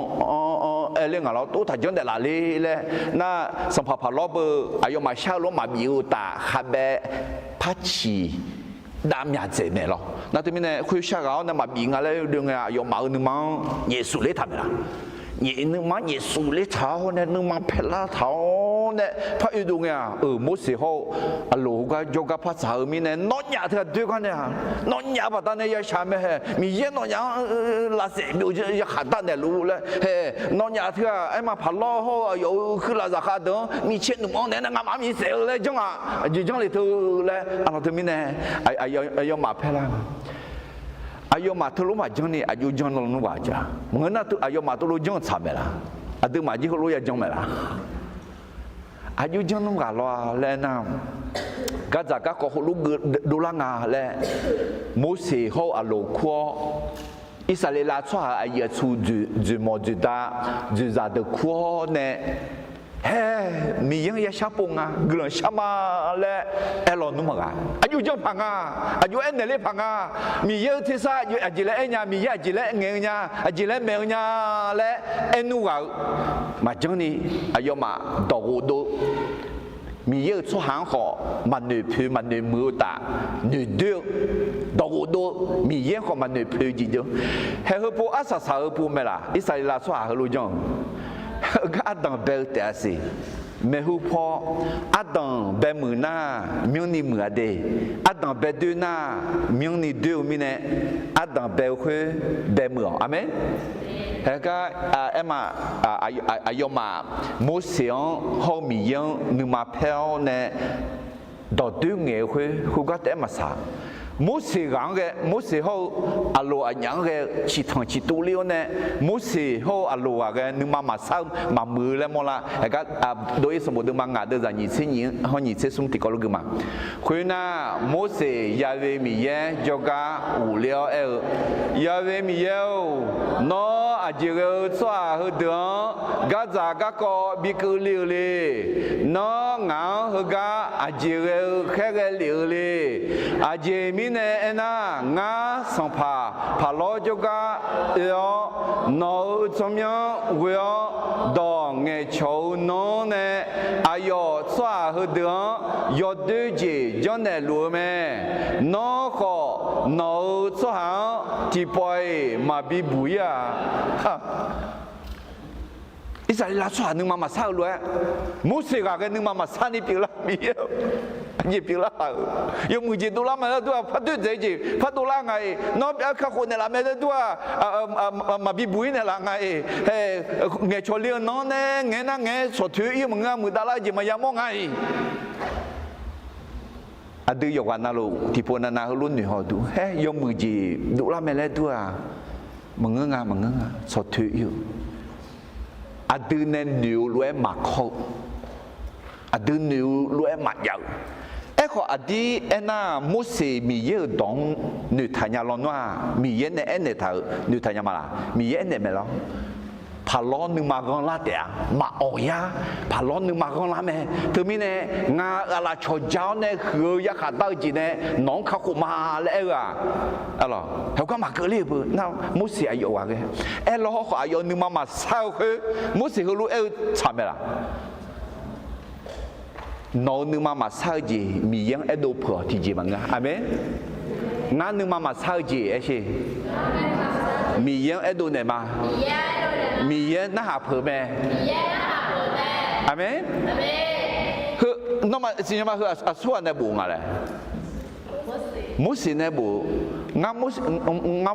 เรื่องอะไรตัวถ้าจังเดลาลีเลยน่าสัมผัสพลอนเบอร์อายุมาเช่าล้มมาบิวตาฮับเบพัชดามยาเจเมล่ะนั่นที่มีเนี่ยคุยเช่าเขาเนี่ยมาบิงอะไรเรื่องอายุมาหนึ่งมันเยซูเลยทำละหนึ่งมันเยซูเลยเท้าเนี่ยหนึ่งมันเพลาเท้าเนี่ยพระอุดมเนี่ยมุสีเขาอโลกายกภาษามีเนี่ยนอนยาเถอะด้วยกันเนี่ยนอนยาแบบตอนนี้ยังช้าไม่เห็นมีเย็นนอนยาลาเสียบิวจะขัดตาเนี่ยรู้เลยเฮ้นอนยาเถอะไอ้มาพัลล้อเขาอยู่คือลาจากาเดิมมีเช่นหนุ่มอ่อนเนี่ยงามามีเสียเลยจังอ่ะจังเลยเธอเลยอะไรที่มีเนี่ยไอ้ยมาเพลาอายุมาทุลุมาจังนี่อายุจังนนว่าจ้ะเมื่อนั้นอายุมาทุลุจังทำเมล่ะอาดูมาจีเขารู้ยังจังเมล่ะอายุจังนนว่าล้อเล่นน้ำก็จะก็เขารู้ดูแลงานแหละมุสีเขาอาลูกวัวอิสราเอลช่วยอายุชูจูโมจูดาจูซาเดคัวเนี่ยเฮ้มียังยาชาปุงอ่ะกลุ่มชามาและเอลอนนุ่มกันอายุจังพังอ่ะอายุเอ็นเนลพังอ่ะมีเยอะที่ซ่าอยู่อาจิเลเอ็นยามีเยอะอาจิเลเงี้ยยาอาจิเลเมียยาและเอ็นนูกันมาจังนี่อายุมาดอกดูมีเยอะชั่วหางขอมันหนึ่งพื้นมันหนึ่งมือตาหนึ่งเดียวดอกดูมีเยอะขอมันหนึ่งพื้นจีเดียวเฮ้ยพวกอาสาสาพวกเมล่ะอิสราเอลชั่วหางรู้จังก็อัดดังเบลแต่สิเมื่อพออัดดังเบลมือหน้ามิวนี่มือเดอัดดังเบลดูหน้ามิวนี่ดูมิเนี่ยอัดดังเบลคือเบลมืออาเมนเฮ้ยก็เอ็มอายุมามุสลิมเขามียังนึกมาเพลเนี่ยดอดดูเงี้ยคือก็เต็มมาซามุสลิมมุสลิมเขาอาลูอายังชิทังชิตุลิโอเนี่ยมุสลิมเขาอาลูอานึกมาซ้ำมามือแล้วมั้งละเฮ้ยก็โดยสมบูรณ์มางานเดินจากยี่สิบยี่เขายี่สิบสุ่มติดกอล์กมาคุณน่ะมุสลิมยาเวมีเยจกาอุเลียวยาเวมีเยวน้ออาจิเกอสวาหเดือก็จากก็บิกลิวลีน้องาหกาอาจิเกอแค่ลิวลีอาจิมิเนเอน่างาสัมภาพลอจกาเออนอสมยังเวอดองเงชาวน้องเนอายุสวาหเดือยอดดูจีจันเนลูเมน้องก็น้องสวาที่ปอยมาบิบุยาอิสราเอลช่วยนึกมาซาเลยมุสลิมก็นึกมาซานี่ปีละมีเยอะยี่ปีละยมือจีตุลามาแล้วตัวพัดดูใจจีพัดตุลาไงน้องข้าคนเนี่ยละไม่ได้ตัวมาบิบุยเนี่ยละไงเฮ้เงยชอเลี้ยงน้องเนี่ยเงยนั่งเงยสดถืออีมึงอ่ะมือตาลายจีมายามองไงอดีตอยู่วันนั้นลูกที่พวกนั้นเขาลุ้นอยู่หอดูเฮ้ยมือจีตุลาไม่ได้ตัวมึงอ่ะสดถืออยู่อดีตเนี่ยนิวล้วนหมักเขาอดีตนิวล้วนหมักยาว ขออดีเอ็น่ามุสมีเยอะดองนุทายาลอนว่ามีเยอะเนี่ยเท่านุทายามาละมีเยอะเนี่ยไม่หรอพาล้อนึงมาก่อนละเดียมาโอยาพาล้อนึงมาก่อนละแม่ถึงมีเนี่ยงาอะไรชดเจ้าเนี่ยคือยาขาดตั้งจีเนี่ยน้องเขาคุมาแล้วอะไรเขาก็มาเกลียบน่ามุสอายุว่าไงล้อเขาอายุนึงมาเศร้าคือมุสเขารู้ทำไมล่ะน้องนึงมาเศร้าจีมียังดูเผื่อที่จีบังอ่ะอเมนงานนึงมาเศร้าจีใช่มียังดูเนี่ยมามีเยอะน่าหาเผื่อแม่อเมนคือน้องมาสิ่งมาคือส่วนในบุญอะไรมุสิในบุญงาน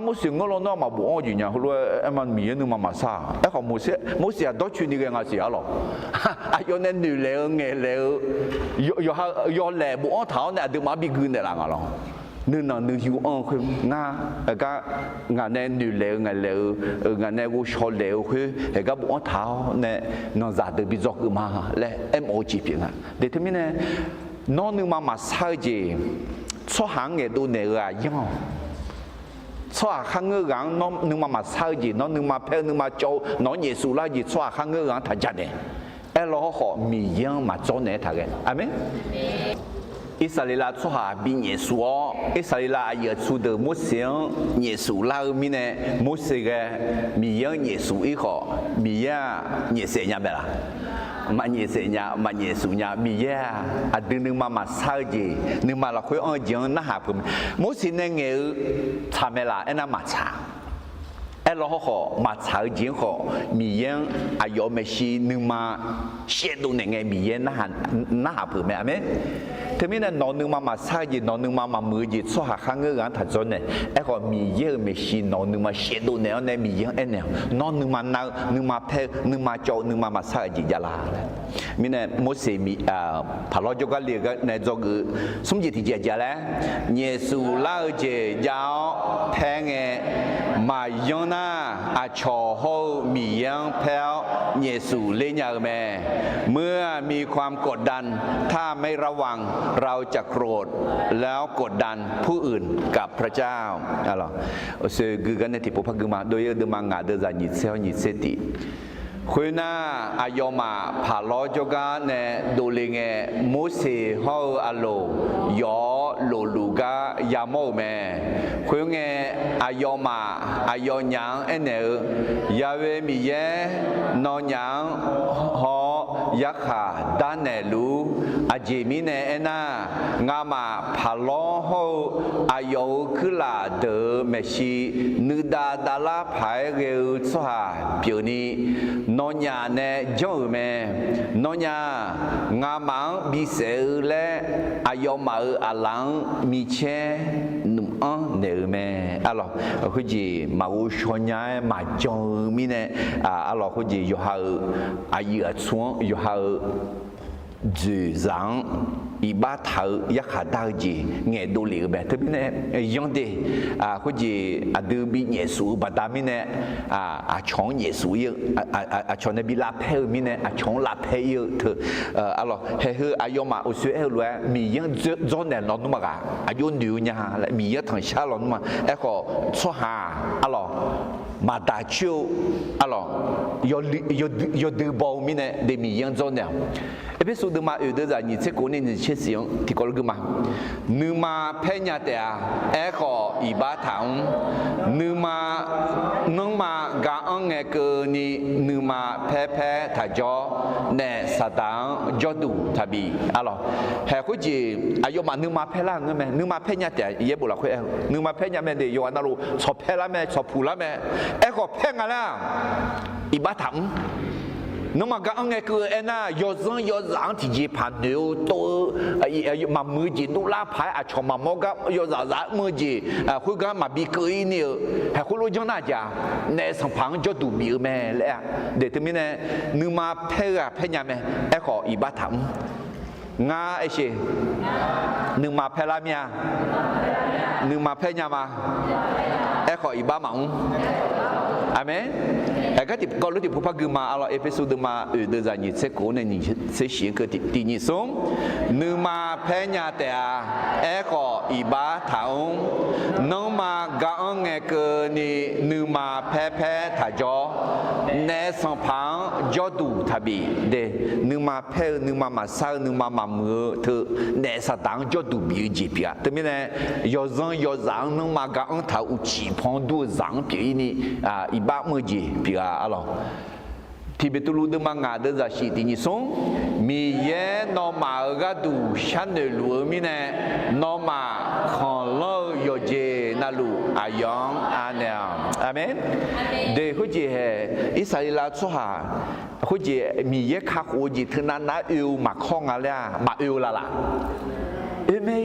มุสิงเราน้องมาบุญอยู่เนี่ยเขารู้มันมีเยอะนึงมาซาของมุสิ多處你嘅我時啊咯，有那女嚟嘅嚟，有嚟部我頭呢，就馬比佢哋啦我咯。นึกหน่อยนึกหิวคืองางานเนี่ย女嚟งาน嚟งานเนี่ยกูชอบ嚟คือก็บุญเท้าเนี่ยน้องจัดบิจกุมาและMOG เพียงอ่ะเดี๋ยวที่มีเนี่ยน้องนึกมาใช้จีช่วงหางเงี้ยดูเนี่ยยังช่วงหางเงี้ยน้องนึกมาใช้จีน้องนึกมาเพลนึกมาโจน้องเยซูละจีช่วงหางเงี้ยทัดจัดเนี่ยเราขอมียังมาโจเนี่ยทัดกันอาเมนอิสราเอลช่วยบินเยซูอิสราเอลอายุสุดมุสลิมเยซูลามีเนี่ยมุสลิมมียังเยซูอีกข้อมียังเยซูเนี่ยเปล่ามันเยซูเนี่ยมันเยซูเนี่ยมียังดึงนึงมาสาวจีนึงมาเราคุยยังน่าหาผมมุสลิมเนี่ยทำเวลาเอ็นน่ามาช้าเราขอมาช้าจริงขอมียังอายุไม่ชีนึงมาเชื่อดูเนี่ยมียังน่าหาผมไหมทีนี้เนี่ยน้องนึงมาใช้ยีน้องนึงมามือยีช่วยหาข้างเงื่อนถัดจนเนี่ยก็มีเยอะไม่ชีน้องนึงมาเชื่อดูเนี่ยเนี่ยมีเยอะเนี่ยน้องนึงมานานึงมาเพนึงมาโจนึงมาใช้ยียาลามีเนี่ยมุสลิมพาเราจก็เรียกเนี่ยจก็สมจิตที่เจียแล้วเยซูลาเจียาวแพงมาย้อนน่าอาชอโฮมียังแพ้เยซูเลี้ยงแม่เมื่อมีความกดดันถ้าไม่ระวังเราจะโกรธแล้วกดดันผู้อื่นกับพระเจ้าอะไรคือกันในที่พระพักมาโดยเดิมงาเดินจากยิเซลยิเซติคุยน่าอายมาผ่าล้อจกันเนี่ยดูลิงเงมุสีฮออัลโลยอโลลูกายาโมแม่คุยเงอายมาอายยังเอเนยาเวมีเยนอนยังฮอยักขาดานเนลูอาเจมิเนเอน่างามาผ่าล้อฮออายคือลาเดเมชีนึดาดาลาภายเรือสหเปียวนี้นอนยาเนจงเมนอนยางามังบิเสเลอายมาอลังมีเชนุ่มอันเนเมalorsคือจีมาอุชญามาจงมีเนalorsคือจีอยู่หาอายุช่วงอยู่หาจื่อจังอีบ้าเท้ายักษ์ดาวจีเงี้ยดูเหลือแบบที่เนี่ยยังเดคือจีดูบิเยซูบัดามิเนี่ยชงเยซูเยอะชงเนี่ยบิลาเพลมิเนี่ยชงลาเพลเยอะเถอะalorsเฮ้ยอายุมาอุสุเอลวยมียังจนเนี่ยนอนนุ่มกะอายุนิวเนี่ยและมียังทั้งชาลอนมาก็ชัวหาalorsมาดาชิวalorsยอดูบอลมิเนี่ยเดมียังจนเนี่ยเอพิสูดมาอยู่ด้วยกันนี่เจ้าคนนี้เชื่อเสียงที่กอลกุมานึมาเพญญาเตะก็อีบาทังนึมากาอังเงกนี่นึมาเพถ้าจอเนสตางจอดูทับีalorsเฮ้ยคุณจีอายุมานึมาเพล่างเงี้ยนึมาเพญญาเตะเยบุระคุยนึมาเพญญาเมเดยวันนั้นรู้ชอบเพล่าเมชอบพูล่าเมก็เพญอะไรอีบาทังนึกมาก็อังเงคือเอ็น่ายอซังยอซังที่จีพันเดียวตัวมามือจีดูลาพายอาชมามอกยอซังมือจีคุยกันมาบีเกยเนี่ยให้คุณรู้จังน่าจะในสังพังจะดูบีแม่เลยเดี๋ยวที่มีเนี่ยนึกมาเพญญาแม่ก็อีบาทังงาไอเชนึกมาเพลามียนึกมาเพญญามา ขออีบ้ามังอาเมนแต่ก็ติดก็รู้ติดผู้พักคือมาเอาเอพิโซดมาเดือนนี้เสกโกในนี้เสียงก็ติดที่นี่ส่งนึมาแพ้ยาแต่ขออีบ้าถาวน้องมากางเงเกนี่นึมาแพ้ถาจอเนสังพังยอดูทับีเดนึมาแพ้นึมาสาวนึมามือเธอเนสตังยอดูบีจีพีอะแต่ไม่เนี่ยยอจังนึมากางถาอุจิพองดูจังปีนี่อีบ้ามือจีพีอะอะไรที่เป็นตัวรู้ดึงมางาเดินจากสิ่งที่นี่ส่งมีเย่นอมาก็ดูฉันเดือดร้อนมีเนี่ยนอมาของเราโยเจนั่นลูอายองอาเนียอาเมนเดี๋ยวเขาจะอิสราเอลชั่วเขาจะมีเย่ข้าโคจิถึงนั้นนะมาข้องอะไรมาละล่ะไม่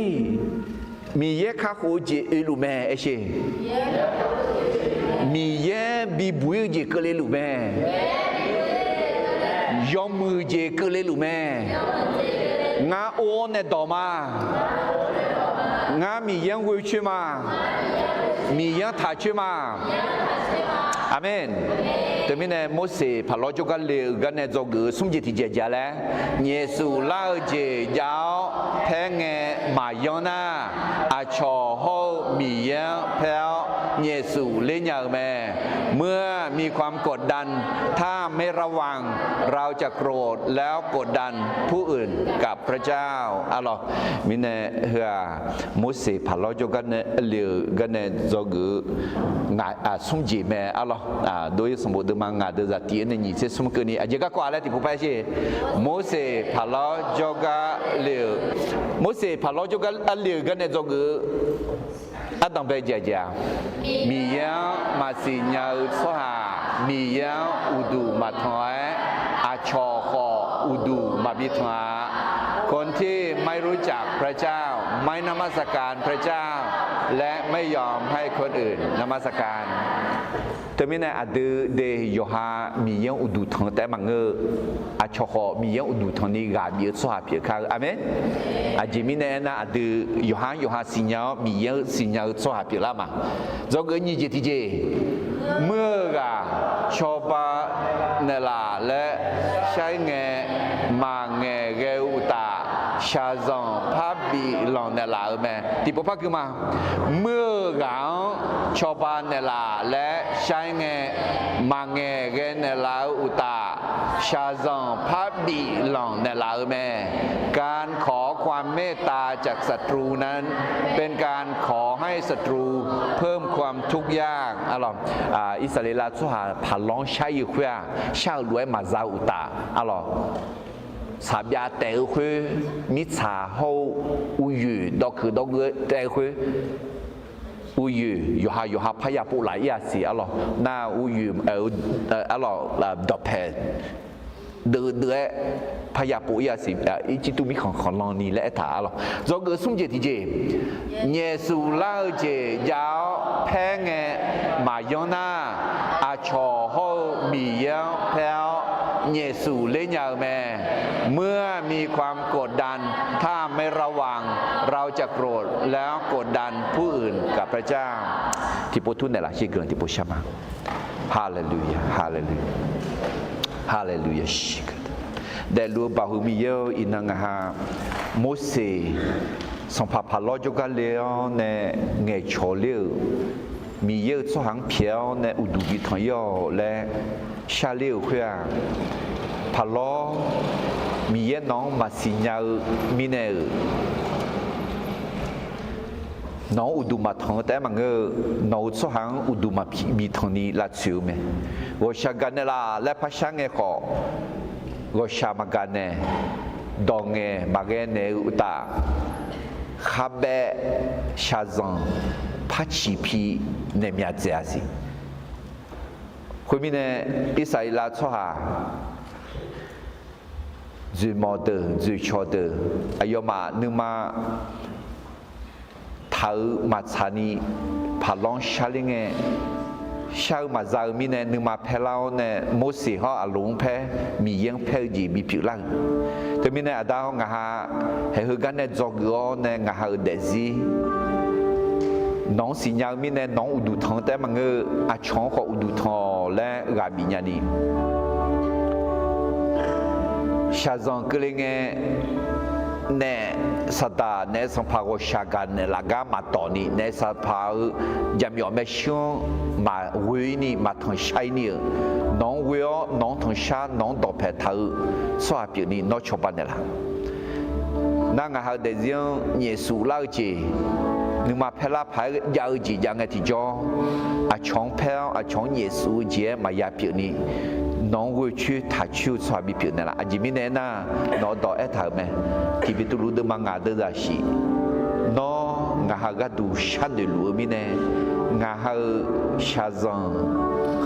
มีเย่ข้าโคจิลูแม่เอเชมีเย่บีบุยจิก็เลยลูแม่ยอมมือเจก็เลยลูแม่งาโอเนดอมางามียังวิชิมามียังทัชมาอาเมนแต่ไม่แน่โมเสสพอเราจะกันเลยกันเนี่ยจะกูสมจิตที่เจจ้าแล้วเยซูลาเจยาวแพงเงมายอนาอาชอโฮมียังแพ้เยซูเลี้ยงแม่เมื่อมีความกดดันถ้าไม่ระวังเราจะโกรธแล้วกดดันผู้อื่นกับพระเจ้าอะไรมิเนเฮาโมเสสพอเราจะกันเนี่ยเลี้ยกันเนี่ยจะกูงาสมจิตแม่อะไรโดยสมบูรณ์มังงาเดือดที่นี่เสสมกุนีอาจจะก็กว่าแล้วที่ผู้ไปเช่โมเสสพอเราจะกันเลี้ยโมเสสพอเราจะกันเลี้ยกันเนี่ยจะกูอัตตังไปเจจ้ามียังมาสิญญาสหามียังอุดูมาถอยอาชอคออุดูมาบิทมาคนที่ไม่รู้จักพระเจ้าไม่นมัสการพระเจ้าและไม่ยอมให้คนอื่นนมัสการแต่ไม่แน่อาจเดยฮามียังอุดูทางแต่มังเงออาชอคอมียังอุดูทางนี้กาบีสหาเพียค่ะอาเมนอาจิมิเนน่ะอาจยฮาสิญญามียังสิญญาสหาเพียละมาจงเงินยี่เจติเจเมื่อกาชอบาเนลาและใช้เงมาเงเกอุตาชาซองพาบีลองเนลาแม่ที่พ่อพักคือมาเมื่อกาชอบาเนลาและใช้เงมาเงเกเนลาอุตาชาซองพาบีลองเนลาแม่การขอความเมตตาจากศัตรูนั้นเป็นการขอให้ศัตรูเพิ่มความทุกข์ยากอะไรอิสราเอลชั่วผาล้องใช้อยู่เพื่อชาวรวยมาซาอุตาอะไรสาบยาแต่คือมิชาเขาอุยดอกคือดอกแต่คืออุยอยู่หาพยาปุหลายอย่างสิอะไรน่าอุยอะไรดอกแพดเดือพยาปุยาสิอีจิตุมีของลองนี่และถาหรอจงเกิดสุ่มเจติเจเยซูลาเจยาวแพงเงมายอนาอาชอโฮมียังแพ้เยซูเลี้ยงแม่เมื่อมีความกดดันถ้าไม่ระวังเราจะโกรธแล้วกดดันผู้อื่นกับพระเจ้าที่พูดทุนเนี่ยละชื่อเกินที่พูดใช่ไหมฮาเลลูยาฮาเลลูยาฮาเลลูยาชิกแต่รู้บ่าวมีเยอะอินังฮะโมเสสสัมผัสพาลอจุกันเลี้ยงในเงยโชเลี้ยมีเยอะสหังเพียวในอุดุบิทยอและชาเลี้ยวเพื่อพาลอมีเยอะน้องมาสิญญามิเนอน้องอุดุมาทางแต่มันก็น้องสหังอุดุมามีทางนี้ละชิวไหมว่าชากันเนล่ะและพระช่างเงยขอก็ชามากันเนดองเงมาเกเนอุตาขับเบชาซังพัชิพีเนมีอาเจียสิคุยมีเนอิสราเอลชั่วจุดมอเตอร์จุดชอเตอร์อายุมาหนึ่งมาท้ามาชานีพาลองชาลิงเงชาวมาจากมีเนนึงมาเพลาเนโมเสสเขาอาลุงเพมียังเพจีมีผิวลังแต่มีเนอดาวงาฮาเฮกันเนจอกโกเนงาฮาเดซี น้องสิญญามีเนี่ยน้องอุดุทองแต่มันอาช่องของอุดุทองและราบิญานีชาซองก็เลยไงเนสตาเนสัมภาระชากันเนลากามาตอนีเนสัมภาระยามยอมเมชิองมาวินีมาทางใช้นี่น้องวิอน้องทางชาน้องดอกแพทย์สวาปีนี้น้องชอบเนี่ยละนั่งหาเดียงเยซูเล่าจีนึกมาเพลาพายยาวจียังไงที่จออาช่องเพลอาช่องเยซูเจมายาปีนี้น้องวิชื่อทัชชูสวาบิปีนี่ละอาจิมิเนน่าน้องดอกเอถาไหมที่พิตูรู้ดึงมางาเดราชีน้องงาฮากาดูชันเดลูมิเนงาฮาชาซัง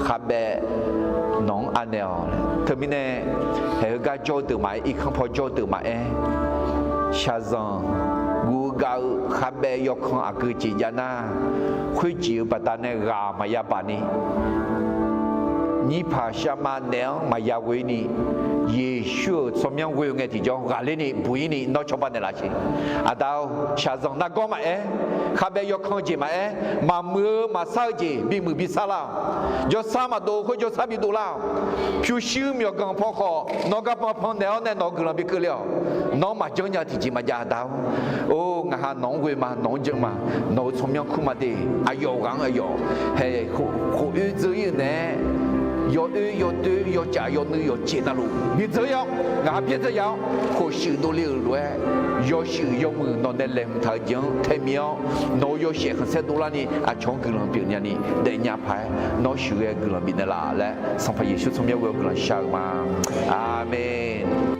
ขับเบน้องอันเนลเธอมิเนเฮกาโจตื่นมาอีกครั้งพอโจตื่นมาชาซังกูกาขับเบยกของอากุจิยานาคุยจิวปัตตาเนรามายาปานี你怕什么呢？嘛也为你，耶稣怎么样为我提交？阿里你不依你，那怎么办的那些？阿到下场那个嘛ข้าเบยกข้องจีมามามือมาซาจีบีมือบีซาลาวยศสามาดูคุยศสาบีดูลาวผิวชิวมีกังพ่อขอนกกับพ่อเดียวเนี่ยนกกระบิกเลี้ยวน้องมาจังยาที่จีมาจาดาวโอ้งาน้องเวมาน้องจังมาน้องสมยังคุมาดีอายกังอายเฮ้คู่อื่นจะยังเนี่ย有鱼有对有家有女有钱的路，你这样，俺别这样，可许多流落，有时有么那那人他讲太妙，那有些很些多了呢，啊，从个人病人呢，人家派，那许个个人病的啦嘞，上派耶稣从没有个人想嘛，阿门。